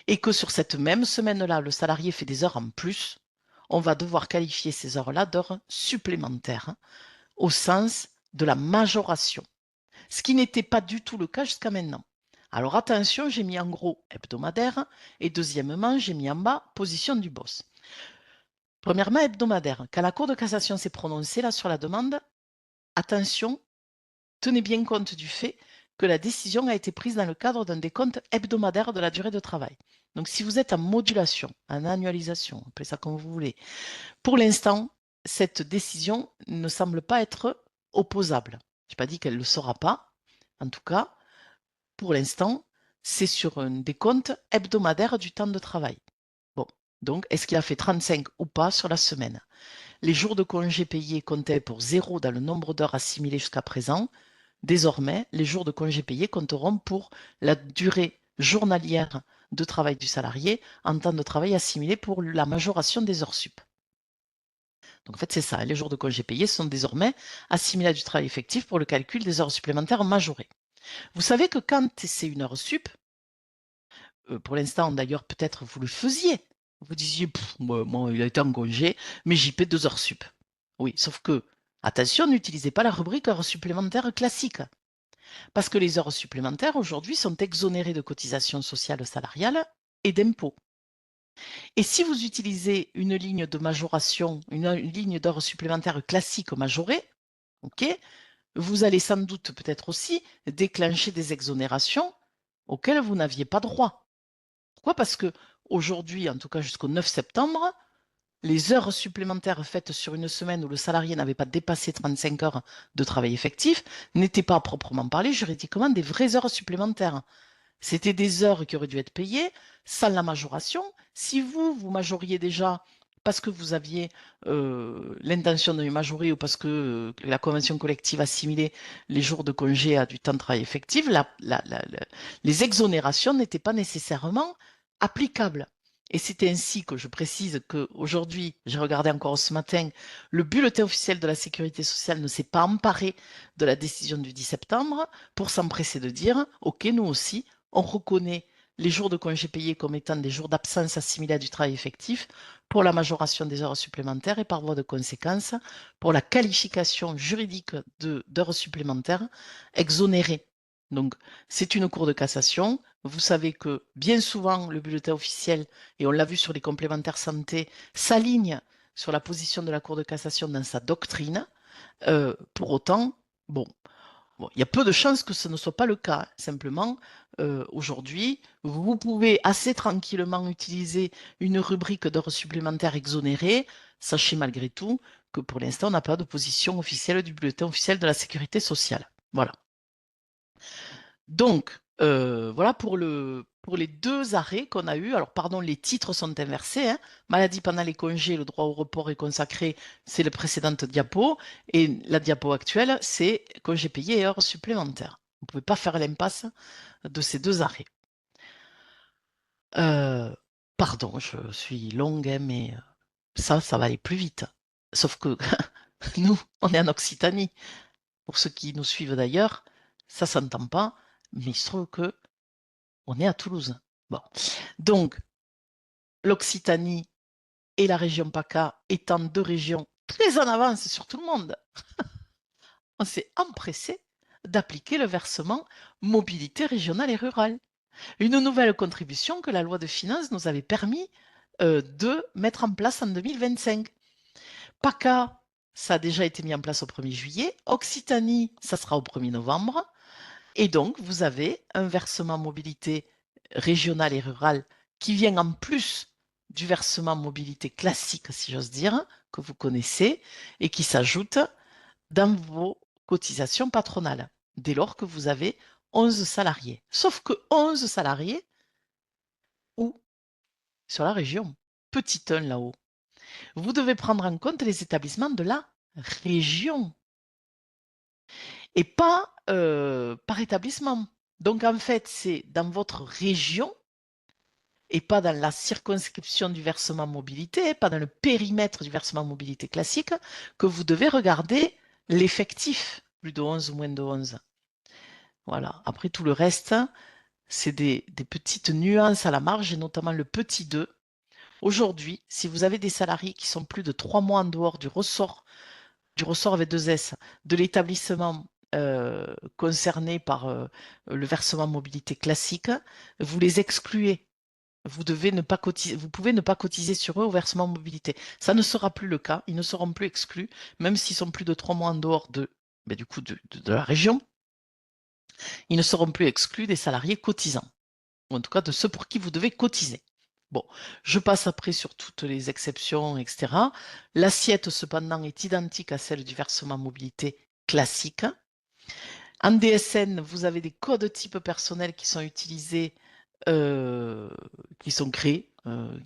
et que sur cette même semaine-là, le salarié fait des heures en plus, on va devoir qualifier ces heures-là d'heures supplémentaires, au sens de la majoration. Ce qui n'était pas du tout le cas jusqu'à maintenant. Alors attention, j'ai mis en gros hebdomadaire et deuxièmement, j'ai mis en bas position du boss. Premièrement, hebdomadaire. Quand la Cour de cassation s'est prononcée là sur la demande, attention, tenez bien compte du fait que la décision a été prise dans le cadre d'un décompte hebdomadaire de la durée de travail. Donc si vous êtes en modulation, en annualisation, appelez ça comme vous voulez, pour l'instant, cette décision ne semble pas être opposable. Je n'ai pas dit qu'elle ne le sera pas. En tout cas, pour l'instant, c'est sur un décompte hebdomadaire du temps de travail. Bon, donc, est-ce qu'il a fait 35 ou pas sur la semaine? Les jours de congé payés comptaient pour 0 dans le nombre d'heures assimilées jusqu'à présent. Désormais, les jours de congé payés compteront pour la durée journalière de travail du salarié en temps de travail assimilé pour la majoration des heures sup. Donc en fait, c'est ça, les jours de congé payés sont désormais assimilés à du travail effectif pour le calcul des heures supplémentaires majorées. Vous savez que quand c'est une heure sup, pour l'instant d'ailleurs peut-être vous le faisiez, vous disiez, moi, il a été en congé, mais j'y paie 2 heures sup. Oui, sauf que, attention, n'utilisez pas la rubrique heures supplémentaires classique. Parce que les heures supplémentaires aujourd'hui sont exonérées de cotisations sociales salariales et d'impôts. Et si vous utilisez une ligne de majoration, une ligne d'heures supplémentaires classique majorée, ok, vous allez sans doute peut-être aussi déclencher des exonérations auxquelles vous n'aviez pas droit. Pourquoi? Parce que aujourd'hui, en tout cas jusqu'au 9 septembre, les heures supplémentaires faites sur une semaine où le salarié n'avait pas dépassé 35 heures de travail effectif n'étaient pas à proprement parler juridiquement des vraies heures supplémentaires. C'était des heures qui auraient dû être payées sans la majoration. Si vous majoriez déjà parce que vous aviez l'intention de les majorer ou parce que la convention collective assimilait les jours de congé à du temps de travail effectif, les exonérations n'étaient pas nécessairement applicables. Et c'est ainsi que je précise qu'aujourd'hui, j'ai regardé encore ce matin, le bulletin officiel de la sécurité sociale ne s'est pas emparé de la décision du 10 septembre pour s'empresser de dire, OK, nous aussi, on reconnaît les jours de congés payés comme étant des jours d'absence assimilés à du travail effectif pour la majoration des heures supplémentaires et par voie de conséquence pour la qualification juridique d'heures supplémentaires exonérées. Donc, c'est une cour de cassation. Vous savez que bien souvent, le bulletin officiel, et on l'a vu sur les complémentaires santé, s'aligne sur la position de la Cour de cassation dans sa doctrine. Pour autant, bon, il y a peu de chances que ce ne soit pas le cas. Simplement, aujourd'hui, vous pouvez assez tranquillement utiliser une rubrique d'heures supplémentaires exonérées. Sachez malgré tout que pour l'instant, on n'a pas de position officielle du bulletin officiel de la sécurité sociale. Voilà. Donc, voilà pour les deux arrêts qu'on a eus. Alors, pardon, les titres sont inversés, hein. Maladie pendant les congés, le droit au report est consacré, c'est la précédente diapo. Et la diapo actuelle, c'est congés payés et heures supplémentaires. Vous ne pouvez pas faire l'impasse de ces deux arrêts. Pardon, je suis longue, hein, mais ça va aller plus vite. Sauf que nous, on est en Occitanie. Pour ceux qui nous suivent d'ailleurs, ça ne s'entend pas, mais il se trouve que on est à Toulouse. Bon. Donc, l'Occitanie et la région PACA étant deux régions très en avance sur tout le monde, on s'est empressé d'appliquer le versement mobilité régionale et rurale. Une nouvelle contribution que la loi de finances nous avait permis de mettre en place en 2025. PACA, ça a déjà été mis en place au 1er juillet. Occitanie, ça sera au 1er novembre. Et donc, vous avez un versement mobilité régionale et rurale qui vient en plus du versement mobilité classique, si j'ose dire, que vous connaissez, et qui s'ajoute dans vos cotisations patronales, dès lors que vous avez 11 salariés. Sauf que 11 salariés, où? Sur la région. Petit 1 là-haut. Vous devez prendre en compte les établissements de la région et pas par établissement. Donc en fait, c'est dans votre région et pas dans la circonscription du versement mobilité, pas dans le périmètre du versement mobilité classique, que vous devez regarder l'effectif, plus de 11 ou moins de 11. Voilà. Après, tout le reste, c'est des petites nuances à la marge, et notamment le petit 2. Aujourd'hui, si vous avez des salariés qui sont plus de 3 mois en dehors du ressort avec 2 S, de l'établissement concerné par le versement mobilité classique, vous les excluez. Vous pouvez ne pas cotiser sur eux au versement mobilité. Ça ne sera plus le cas. Ils ne seront plus exclus, même s'ils sont plus de 3 mois en dehors de la région. Ils ne seront plus exclus des salariés cotisants, ou en tout cas de ceux pour qui vous devez cotiser. Bon, je passe après sur toutes les exceptions, etc. L'assiette, cependant, est identique à celle du versement mobilité classique. En DSN, vous avez des codes type personnels qui sont utilisés, qui sont créés.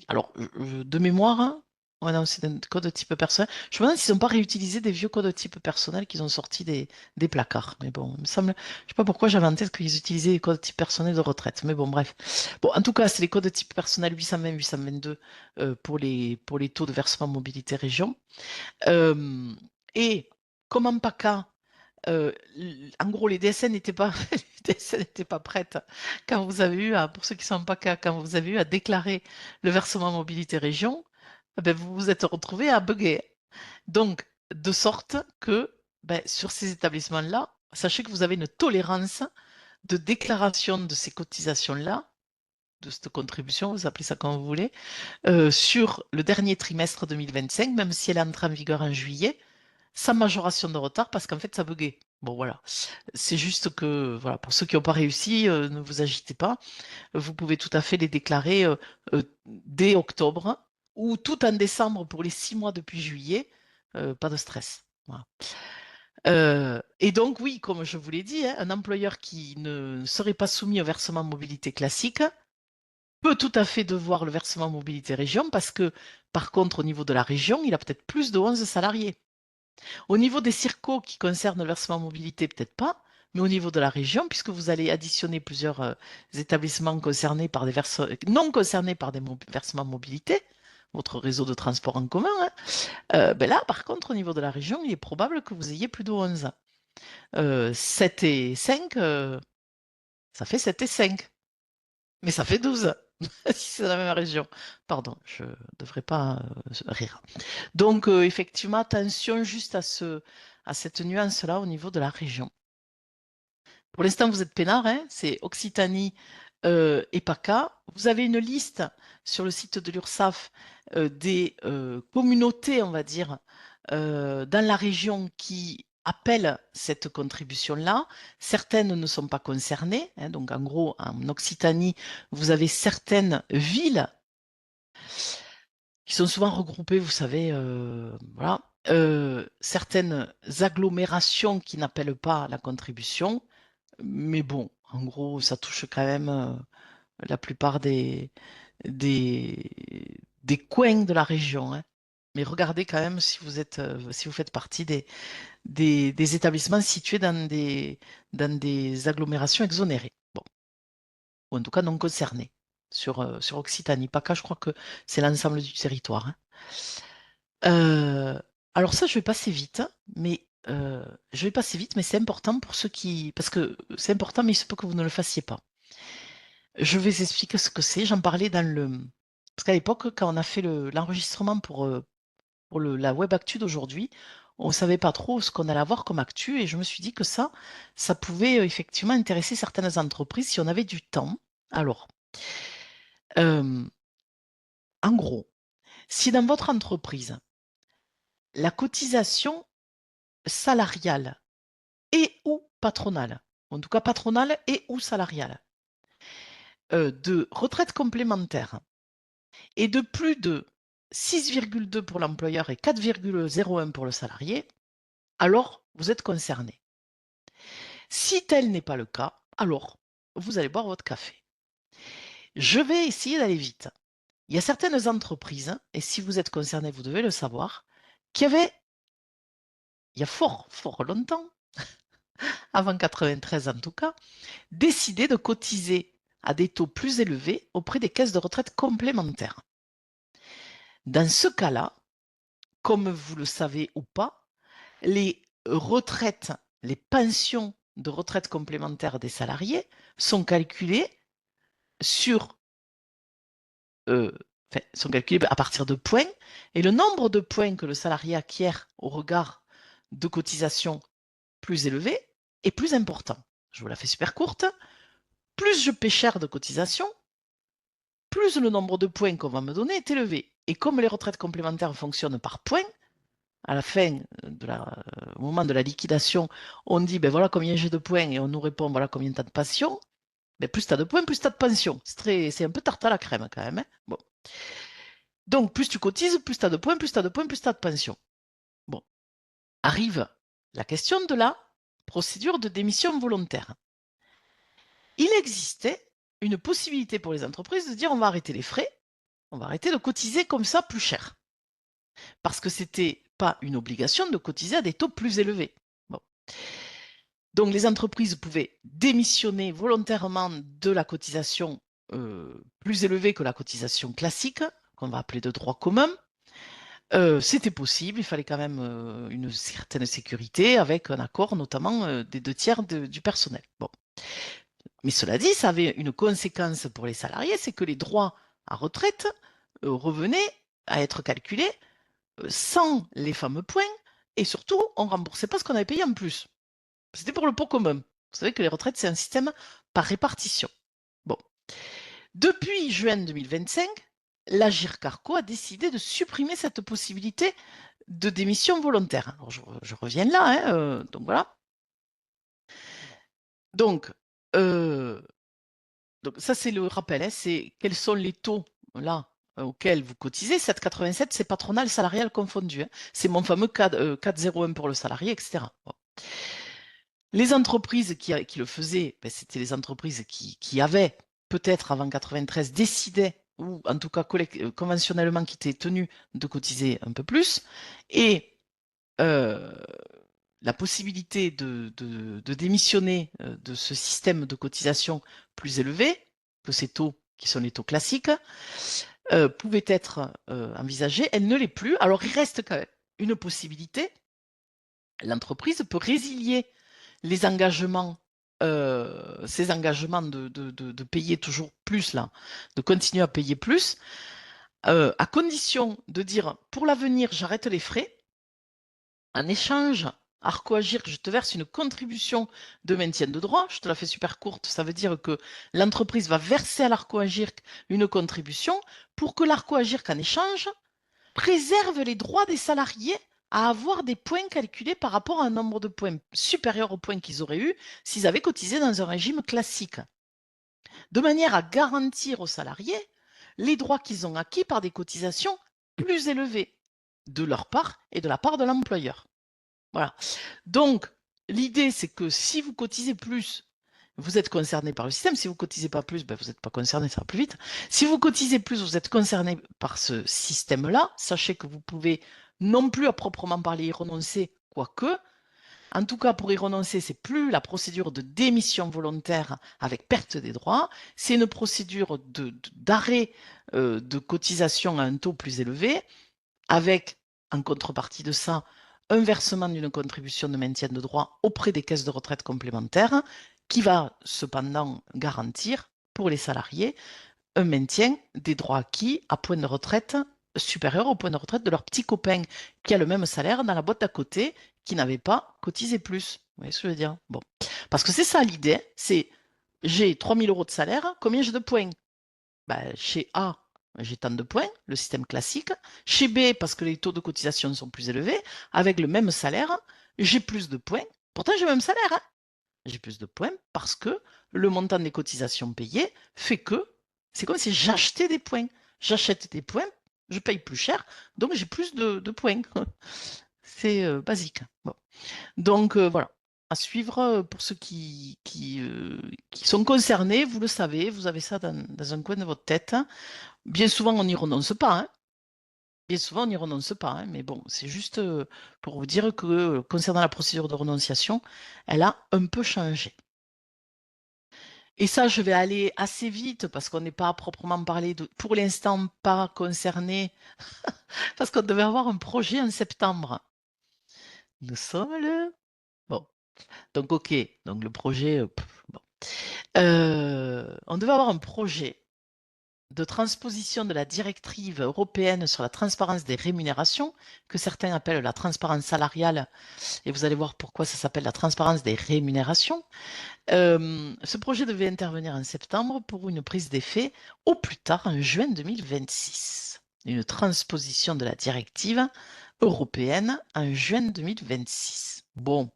Alors, de mémoire, hein, ouais, non, c'est un code type personnel. Je me demande s'ils n'ont pas réutilisé des vieux codes type personnels qu'ils ont sortis des placards. Mais bon, il me semble, je ne sais pas pourquoi j'avais en tête qu'ils utilisaient les codes type personnels de retraite. Mais bon, bref. Bon, en tout cas, c'est les codes type personnel 820, 822 pour les taux de versement mobilité région. Et comme en PACA, en gros, les DSN n'étaient pas, les DSN n'étaient pas prêtes quand vous avez eu pour ceux qui sont en PACA, quand vous avez eu à déclarer le versement mobilité région, ben, vous vous êtes retrouvés à bugger. Donc, de sorte que ben, sur ces établissements-là, sachez que vous avez une tolérance de déclaration de ces cotisations-là, de cette contribution, vous appelez ça comme vous voulez, sur le dernier trimestre 2025, même si elle est entrée en vigueur en juillet, sans majoration de retard parce qu'en fait ça buguait. Bon voilà, c'est juste que voilà, pour ceux qui n'ont pas réussi, ne vous agitez pas. Vous pouvez tout à fait les déclarer dès octobre ou tout en décembre pour les 6 mois depuis juillet. Pas de stress. Voilà. Et donc oui, comme je vous l'ai dit, hein, un employeur qui ne serait pas soumis au versement mobilité classique peut tout à fait devoir le versement mobilité région parce que par contre au niveau de la région, il a peut-être plus de 11 salariés. Au niveau des circos qui concernent le versement mobilité, peut-être pas, mais au niveau de la région, puisque vous allez additionner plusieurs établissements concernés par non concernés par des versements mobilité, votre réseau de transport en commun, hein, ben là, par contre, au niveau de la région, il est probable que vous ayez plus de 11. 7 et 5, ça fait 7 et 5. Mais ça fait 12 si c'est dans la même région. Pardon, je ne devrais pas rire. Donc, effectivement, attention juste à cette nuance-là au niveau de la région. Pour l'instant, vous êtes peinard, hein, c'est Occitanie et PACA. Vous avez une liste sur le site de l'URSSAF des communautés, on va dire, dans la région qui appellent cette contribution-là. Certaines ne sont pas concernées. Hein, donc, en gros, en Occitanie, vous avez certaines villes qui sont souvent regroupées, vous savez, voilà. Certaines agglomérations qui n'appellent pas la contribution. Mais bon, en gros, ça touche quand même la plupart des coins de la région, hein. Mais regardez quand même si vous êtes, si vous faites partie des établissements situés dans des agglomérations exonérées. Bon, ou en tout cas non concernées sur Occitanie. PACA, je crois que c'est l'ensemble du territoire, hein. Alors ça, je vais passer vite, mais c'est important pour ceux qui... Parce que c'est important, mais il se peut que vous ne le fassiez pas. Je vais vous expliquer ce que c'est. J'en parlais dans le... Parce qu'à l'époque, quand on a fait l'enregistrement pour la web actu d'aujourd'hui, on ne savait pas trop ce qu'on allait avoir comme actu, et je me suis dit que ça pouvait effectivement intéresser certaines entreprises si on avait du temps. Alors, en gros, si dans votre entreprise, la cotisation salariale et ou patronale, en tout cas patronale et ou salariale, de retraite complémentaire et de plus de 6,2 pour l'employeur et 4,01 pour le salarié, alors vous êtes concerné. Si tel n'est pas le cas, alors vous allez boire votre café. Je vais essayer d'aller vite. Il y a certaines entreprises, et si vous êtes concerné, vous devez le savoir, qui avaient, il y a fort longtemps, avant 93 en tout cas, décidé de cotiser à des taux plus élevés auprès des caisses de retraite complémentaires. Dans ce cas-là, comme vous le savez ou pas, les retraites, les pensions de retraite complémentaire des salariés sont calculées sont calculées à partir de points, et le nombre de points que le salarié acquiert au regard de cotisations plus élevées est plus important. Je vous la fais super courte. Plus je paie cher de cotisations, plus le nombre de points qu'on va me donner est élevé. Et comme les retraites complémentaires fonctionnent par points, à la fin, au moment de la liquidation, on dit ben voilà combien j'ai de points et on nous répond voilà combien tu as de pension. Ben, plus tu as de points, plus tu as de pension. C'est un peu tarte à la crème quand même, hein. Bon. Donc plus tu cotises, plus tu as de points, plus tu as de points, plus tu as de pension. Bon. Arrive la question de la procédure de démission volontaire. Il existait une possibilité pour les entreprises de dire on va arrêter les frais, on va arrêter de cotiser comme ça plus cher. Parce que ce n'était pas une obligation de cotiser à des taux plus élevés. Bon. Donc les entreprises pouvaient démissionner volontairement de la cotisation plus élevée que la cotisation classique, qu'on va appeler de droit commun. C'était possible, il fallait quand même une certaine sécurité avec un accord notamment des 2 tiers du personnel. Bon. Mais cela dit, ça avait une conséquence pour les salariés, c'est que les droits à retraite revenaient à être calculés sans les fameux points, et surtout, on ne remboursait pas ce qu'on avait payé en plus. C'était pour le pot commun. Vous savez que les retraites, c'est un système par répartition. Bon. Depuis juin 2025, l'Agirc Arrco a décidé de supprimer cette possibilité de démission volontaire. Alors, je reviens là, hein, donc voilà. Donc ça, c'est le rappel, hein, c'est quels sont les taux là auxquels vous cotisez. 7,87, c'est patronal, salarial confondu, hein. C'est mon fameux 4,01 pour le salarié, etc. Bon. Les entreprises qui le faisaient, ben, c'était les entreprises qui avaient peut-être avant 93 décidé, ou en tout cas conventionnellement qui étaient tenues de cotiser un peu plus, et la possibilité de démissionner de ce système de cotisation plus élevé que ces taux qui sont les taux classiques pouvait être envisagée. Elle ne l'est plus. Alors il reste quand même une possibilité. L'entreprise peut résilier les engagements ces engagements de payer toujours plus, là, de continuer à payer plus, à condition de dire pour l'avenir, j'arrête les frais. En échange, Arcoagir, je te verse une contribution de maintien de droit. Je te la fais super courte. Ça veut dire que l'entreprise va verser à l'Arcoagir une contribution pour que l'Arcoagir, en échange, préserve les droits des salariés à avoir des points calculés par rapport à un nombre de points supérieur aux points qu'ils auraient eu s'ils avaient cotisé dans un régime classique, de manière à garantir aux salariés les droits qu'ils ont acquis par des cotisations plus élevées de leur part et de la part de l'employeur. Voilà. Donc, l'idée, c'est que si vous cotisez plus, vous êtes concerné par le système. Si vous ne cotisez pas plus, ben vous n'êtes pas concerné, ça va plus vite. Si vous cotisez plus, vous êtes concerné par ce système-là. Sachez que vous pouvez non plus à proprement parler y renoncer, quoique. En tout cas, pour y renoncer, c'est plus la procédure de démission volontaire avec perte des droits, c'est une procédure d'arrêt de cotisation à un taux plus élevé, avec, en contrepartie de ça, un versement d'une contribution de maintien de droit auprès des caisses de retraite complémentaires, qui va cependant garantir pour les salariés un maintien des droits acquis à point de retraite supérieur au point de retraite de leur petit copain qui a le même salaire dans la boîte d'à côté, qui n'avait pas cotisé plus. Vous voyez ce que je veux dire? Bon. Parce que c'est ça l'idée, c'est j'ai 3 000 € de salaire, combien j'ai de points? Ben, chez A, j'ai tant de points, le système classique. Chez B, parce que les taux de cotisation sont plus élevés, avec le même salaire, j'ai plus de points. Pourtant, j'ai le même salaire. Hein. J'ai plus de points parce que le montant des cotisations payées fait que c'est comme si j'achetais des points. J'achète des points, je paye plus cher, donc j'ai plus de points. C'est basique. Bon. Donc voilà, à suivre pour ceux qui sont concernés, vous le savez, vous avez ça dans un coin de votre tête. Bien souvent, on n'y renonce pas. Hein. Bien souvent, on n'y renonce pas. Hein, mais bon, c'est juste pour vous dire que concernant la procédure de renonciation, elle a un peu changé. Et ça, je vais aller assez vite parce qu'on n'est pas à proprement parler de, pour l'instant, pas concerné, parce qu'on devait avoir un projet en septembre. Nous sommes le... Bon, donc ok, donc le projet... bon. On devait avoir un projet de transposition de la directive européenne sur la transparence des rémunérations, que certains appellent la transparence salariale, et vous allez voir pourquoi ça s'appelle la transparence des rémunérations. Ce projet devait intervenir en septembre pour une prise d'effet au plus tard en juin 2026. Une transposition de la directive européenne en juin 2026. Bon,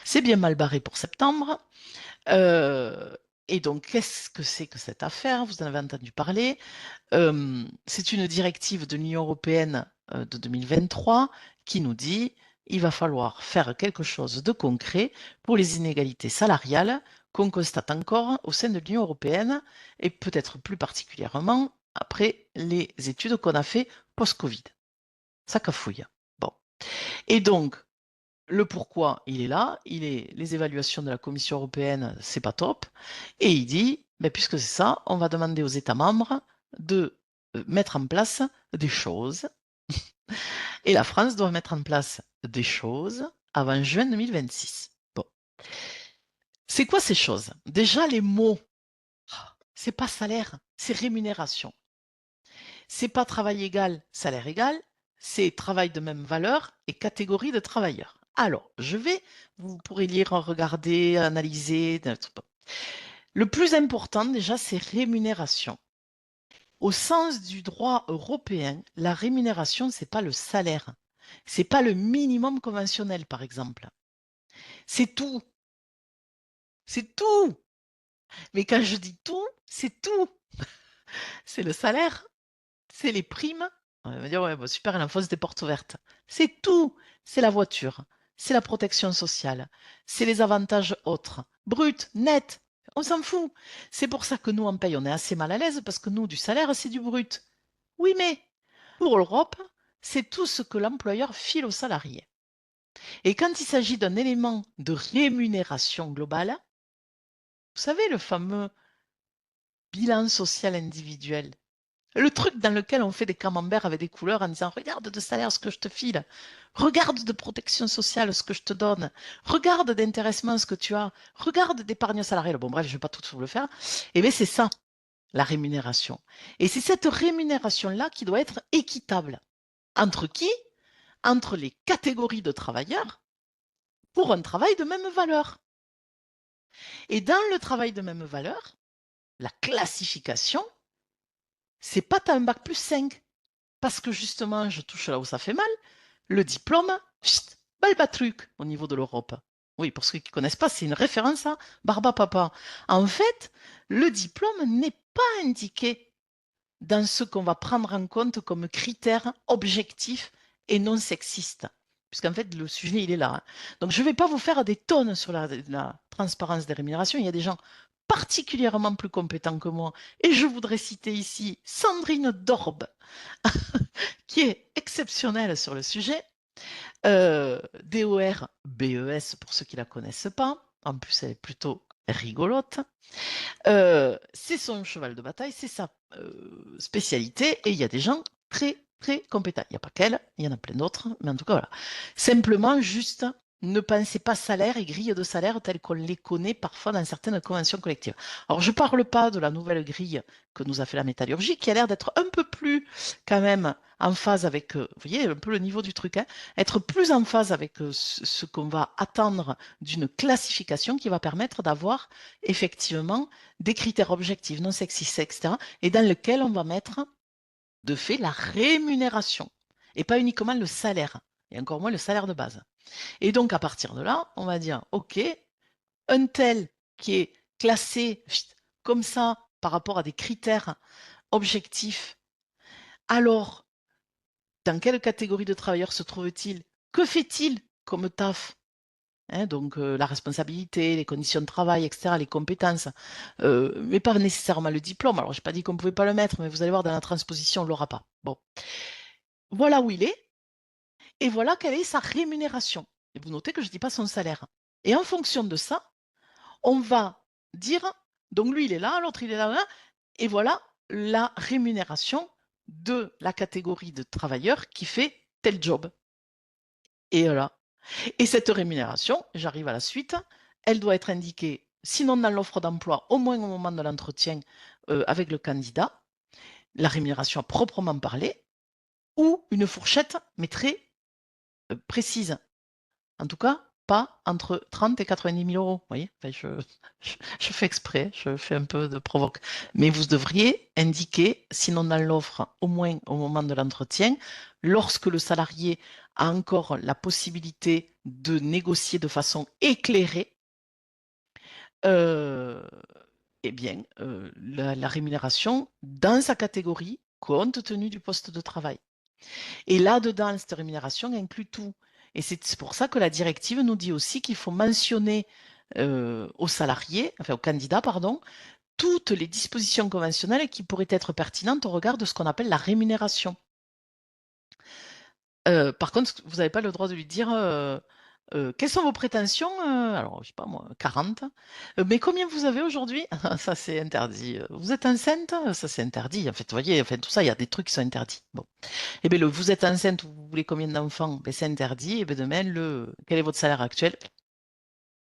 c'est bien mal barré pour septembre. Et donc, qu'est-ce que c'est que cette affaire? Vous en avez entendu parler. C'est une directive de l'Union européenne de 2023 qui nous dit il va falloir faire quelque chose de concret pour les inégalités salariales qu'on constate encore au sein de l'Union européenne et peut-être plus particulièrement après les études qu'on a fait post-Covid. Ça cafouille. Bon. Et donc, le pourquoi, il est là, les évaluations de la Commission européenne, c'est pas top, et il dit, ben, puisque c'est ça, on va demander aux États membres de mettre en place des choses, et la France doit mettre en place des choses avant juin 2026. Bon. C'est quoi ces choses? Déjà, les mots, c'est pas salaire, c'est rémunération. C'est pas travail égal, salaire égal, c'est travail de même valeur et catégorie de travailleurs. Alors, vous pourrez lire, regarder, analyser. Le plus important déjà, c'est rémunération. Au sens du droit européen, la rémunération, c'est pas le salaire. C'est pas le minimum conventionnel, par exemple. C'est tout. C'est tout. Mais quand je dis tout, c'est tout. C'est le salaire, c'est les primes. On va dire, ouais, bon, super, elle enfonce des portes ouvertes. C'est tout. C'est la voiture, c'est la protection sociale, c'est les avantages autres. Brut, net, on s'en fout. C'est pour ça que nous, en paye, on est assez mal à l'aise parce que nous, du salaire, c'est du brut. Oui, mais pour l'Europe, c'est tout ce que l'employeur file aux salariés. Et quand il s'agit d'un élément de rémunération globale, vous savez, le fameux bilan social individuel, Le truc dans lequel on fait des camemberts avec des couleurs en disant regarde de salaire ce que je te file, regarde de protection sociale ce que je te donne, regarde d'intéressement ce que tu as, regarde d'épargne salariale. Bon, bref, je ne vais pas tout vous le faire. Eh bien, c'est ça, la rémunération. Et c'est cette rémunération-là qui doit être équitable. Entre qui? Entre les catégories de travailleurs pour un travail de même valeur. Et dans le travail de même valeur, la classification, c'est pas t'as un bac plus 5. Parce que justement, je touche là où ça fait mal, le diplôme, chut, balba truc au niveau de l'Europe. Oui, pour ceux qui ne connaissent pas, c'est une référence à Barba Papa. En fait, le diplôme n'est pas indiqué dans ce qu'on va prendre en compte comme critère objectif et non sexiste. Puisqu'en fait, le sujet, il est là. Donc, je ne vais pas vous faire des tonnes sur la transparence des rémunérations. Il y a des gens particulièrement plus compétents que moi. Et je voudrais citer ici Sandrine Dorbe, qui est exceptionnelle sur le sujet. DOR-BES, pour ceux qui ne la connaissent pas. En plus, elle est plutôt rigolote. C'est son cheval de bataille, c'est sa spécialité, et il y a des gens très, très compétents. Il n'y a pas qu'elle, il y en a plein d'autres, mais en tout cas, voilà. Simplement, juste, ne pensez pas salaire et grille de salaire telles qu'on les connaît parfois dans certaines conventions collectives. Alors, je ne parle pas de la nouvelle grille que nous a fait la métallurgie, qui a l'air d'être un peu plus, quand même, en phase avec, vous voyez, un peu le niveau du truc, hein, être plus en phase avec ce qu'on va attendre d'une classification qui va permettre d'avoir effectivement des critères objectifs, non sexistes, etc., et dans lequel on va mettre de fait la rémunération, et pas uniquement le salaire, et encore moins le salaire de base. Et donc, à partir de là, on va dire, OK, un tel qui est classé comme ça par rapport à des critères objectifs, alors, dans quelle catégorie de travailleurs se trouve-t-il? Que fait-il comme taf? Hein, donc la responsabilité, les conditions de travail, etc., les compétences, mais pas nécessairement le diplôme. Alors, je n'ai pas dit qu'on ne pouvait pas le mettre, mais vous allez voir, dans la transposition, on ne l'aura pas. Bon, voilà où il est, et voilà quelle est sa rémunération. Et vous notez que je ne dis pas son salaire. Et en fonction de ça, on va dire, donc lui, il est là, l'autre, il est là, là, et voilà la rémunération de la catégorie de travailleurs qui fait tel job. Et voilà. Et cette rémunération, j'arrive à la suite, elle doit être indiquée, sinon dans l'offre d'emploi, au moins au moment de l'entretien avec le candidat, la rémunération à proprement parler, ou une fourchette, mais très précise. En tout cas, pas entre 30 et 90 000 euros. Vous voyez, enfin, je fais exprès, je fais un peu de provoque. Mais vous devriez indiquer, sinon dans l'offre, au moins au moment de l'entretien, lorsque le salarié a encore la possibilité de négocier de façon éclairée, eh bien, la rémunération dans sa catégorie, compte tenu du poste de travail. Et là-dedans, cette rémunération inclut tout. Et c'est pour ça que la directive nous dit aussi qu'il faut mentionner aux salariés, enfin aux candidats, pardon, toutes les dispositions conventionnelles qui pourraient être pertinentes au regard de ce qu'on appelle la rémunération. Par contre, vous n'avez pas le droit de lui dire quelles sont vos prétentions? Alors, je ne sais pas moi, 40. Mais combien vous avez aujourd'hui? Ça, c'est interdit. Vous êtes enceinte? Ça, c'est interdit. En fait, vous voyez, enfin, tout ça, il y a des trucs qui sont interdits. Bon. Eh bien, vous êtes enceinte, vous voulez combien d'enfants? Ben, c'est interdit. Et bien, demain, quel est votre salaire actuel?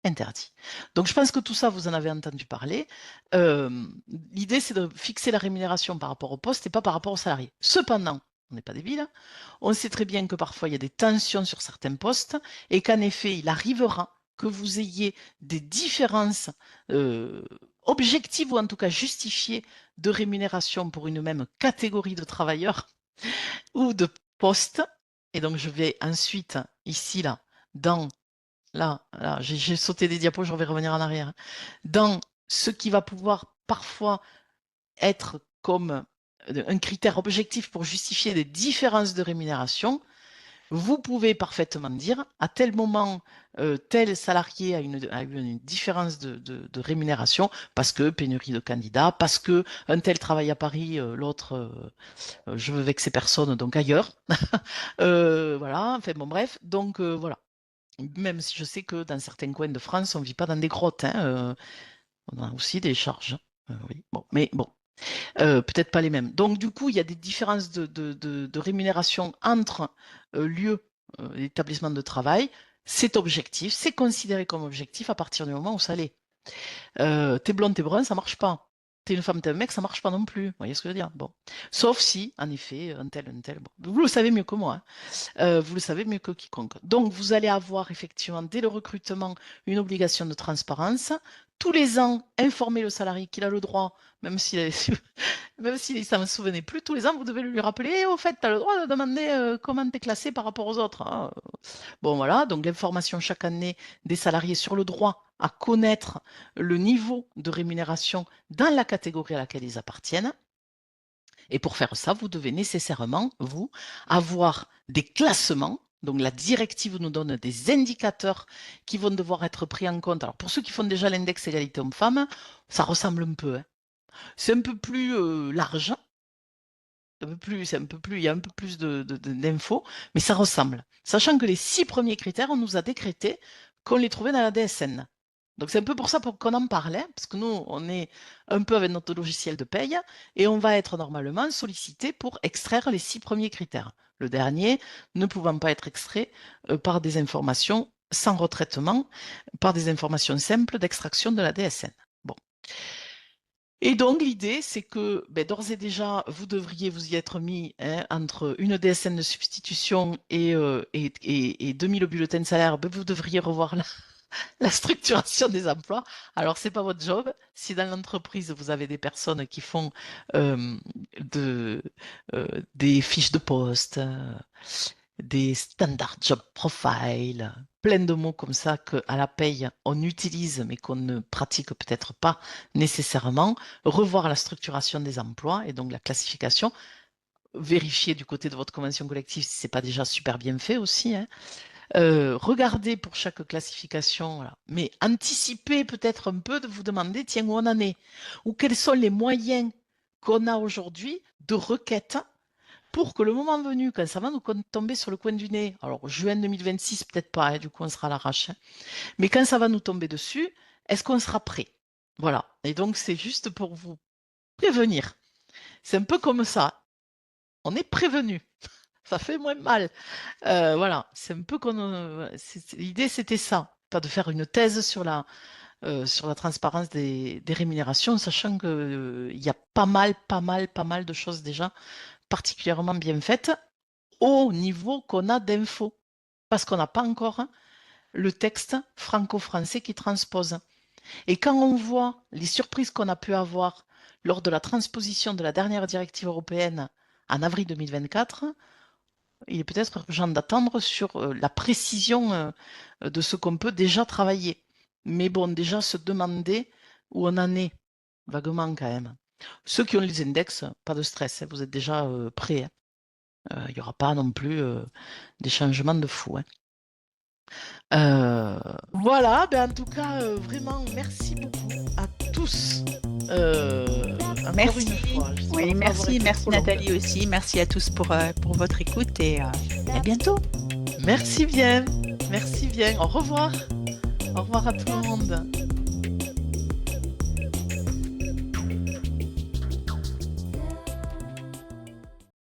Interdit. Donc, je pense que tout ça, vous en avez entendu parler. L'idée, c'est de fixer la rémunération par rapport au poste et pas par rapport au salarié. Cependant, on n'est pas débile, on sait très bien que parfois, il y a des tensions sur certains postes et qu'en effet, il arrivera que vous ayez des différences objectives ou en tout cas justifiées de rémunération pour une même catégorie de travailleurs ou de postes. Et donc, je vais ensuite, ici, là, j'ai sauté des diapos, je vais revenir en arrière. Dans ce qui va pouvoir parfois être comme un critère objectif pour justifier des différences de rémunération, vous pouvez parfaitement dire à tel moment, tel salarié a eu une différence de rémunération parce que pénurie de candidats, parce que un tel travaille à Paris, l'autre, je veux vexer personne, donc ailleurs. Voilà, enfin bon, bref, donc voilà. Même si je sais que dans certains coins de France, on ne vit pas dans des grottes, hein, on a aussi des charges. Oui. Bon, mais bon, Peut-être pas les mêmes. Donc, du coup, il y a des différences de rémunération entre lieux d'établissement de travail. C'est objectif, c'est considéré comme objectif à partir du moment où ça l'est. T'es blonde, t'es brun, ça marche pas. T'es une femme, t'es un mec, ça marche pas non plus. Vous voyez ce que je veux dire? Bon. Sauf si, en effet, un tel. Bon. Vous le savez mieux que moi, hein. Vous le savez mieux que quiconque. Donc, vous allez avoir effectivement, dès le recrutement, une obligation de transparence. Tous les ans, informer le salarié qu'il a le droit, même s'il même s'il s'en souvenait plus, tous les ans, vous devez lui rappeler, au fait, tu as le droit de demander comment tu es classé par rapport aux autres, hein. Bon, voilà, donc l'information chaque année des salariés sur le droit à connaître le niveau de rémunération dans la catégorie à laquelle ils appartiennent. Et pour faire ça, vous devez nécessairement, vous, avoir des classements. Donc la directive nous donne des indicateurs qui vont devoir être pris en compte. Alors pour ceux qui font déjà l'index égalité homme-femme, ça ressemble un peu, hein. C'est un peu plus large, il y a un peu plus d'infos, mais ça ressemble. Sachant que les 6 premiers critères, on nous a décrété qu'on les trouvait dans la DSN. Donc c'est un peu pour ça qu'on en parlait, parce que nous, on est un peu avec notre logiciel de paye, et on va être normalement sollicité pour extraire les 6 premiers critères. Le dernier ne pouvant pas être extrait par des informations sans retraitement, par des informations simples d'extraction de la DSN. Bon. Et donc, l'idée, c'est que d'ores et déjà, vous devriez vous y être mis, hein, entre une DSN de substitution et 2000 bulletins de salaire, vous devriez revoir la structuration des emplois. Alors, c'est pas votre job. Si dans l'entreprise, vous avez des personnes qui font des fiches de poste, des standard job profile, plein de mots comme ça qu'à la paye, on utilise mais qu'on ne pratique peut-être pas nécessairement, revoir la structuration des emplois et donc la classification, vérifier du côté de votre convention collective si ce n'est pas déjà super bien fait aussi, hein. Regardez pour chaque classification, voilà. Mais anticipez peut-être un peu de vous demander, tiens, où on en est, ou quels sont les moyens qu'on a aujourd'hui de requête pour que le moment venu, quand ça va nous tomber sur le coin du nez, alors juin 2026, peut-être pas, hein, du coup on sera à l'arrache, hein, mais quand ça va nous tomber dessus, est-ce qu'on sera prêt? Voilà. Et donc c'est juste pour vous prévenir. C'est un peu comme ça. On est prévenu. Ça fait moins mal. Voilà. C'est un peu comme. L'idée, c'était ça. Pas de faire une thèse sur la transparence des rémunérations, sachant qu'il y a pas mal de choses déjà particulièrement bien faites au niveau qu'on a d'infos, parce qu'on n'a pas encore le texte franco-français qui transpose. Et quand on voit les surprises qu'on a pu avoir lors de la transposition de la dernière directive européenne en avril 2024, il est peut-être urgent d'attendre sur la précision de ce qu'on peut déjà travailler. Mais bon, déjà se demander où on en est, vaguement quand même. Ceux qui ont les index, pas de stress, hein, vous êtes déjà prêts, hein. Il n'y aura pas non plus des changements de fou, hein. Voilà, en tout cas, vraiment, merci beaucoup à tous. Encore Merci. une fois. Oui, merci Nathalie aussi. Merci à tous pour votre écoute et à bientôt. Merci bien. Au revoir. Au revoir à tout le monde.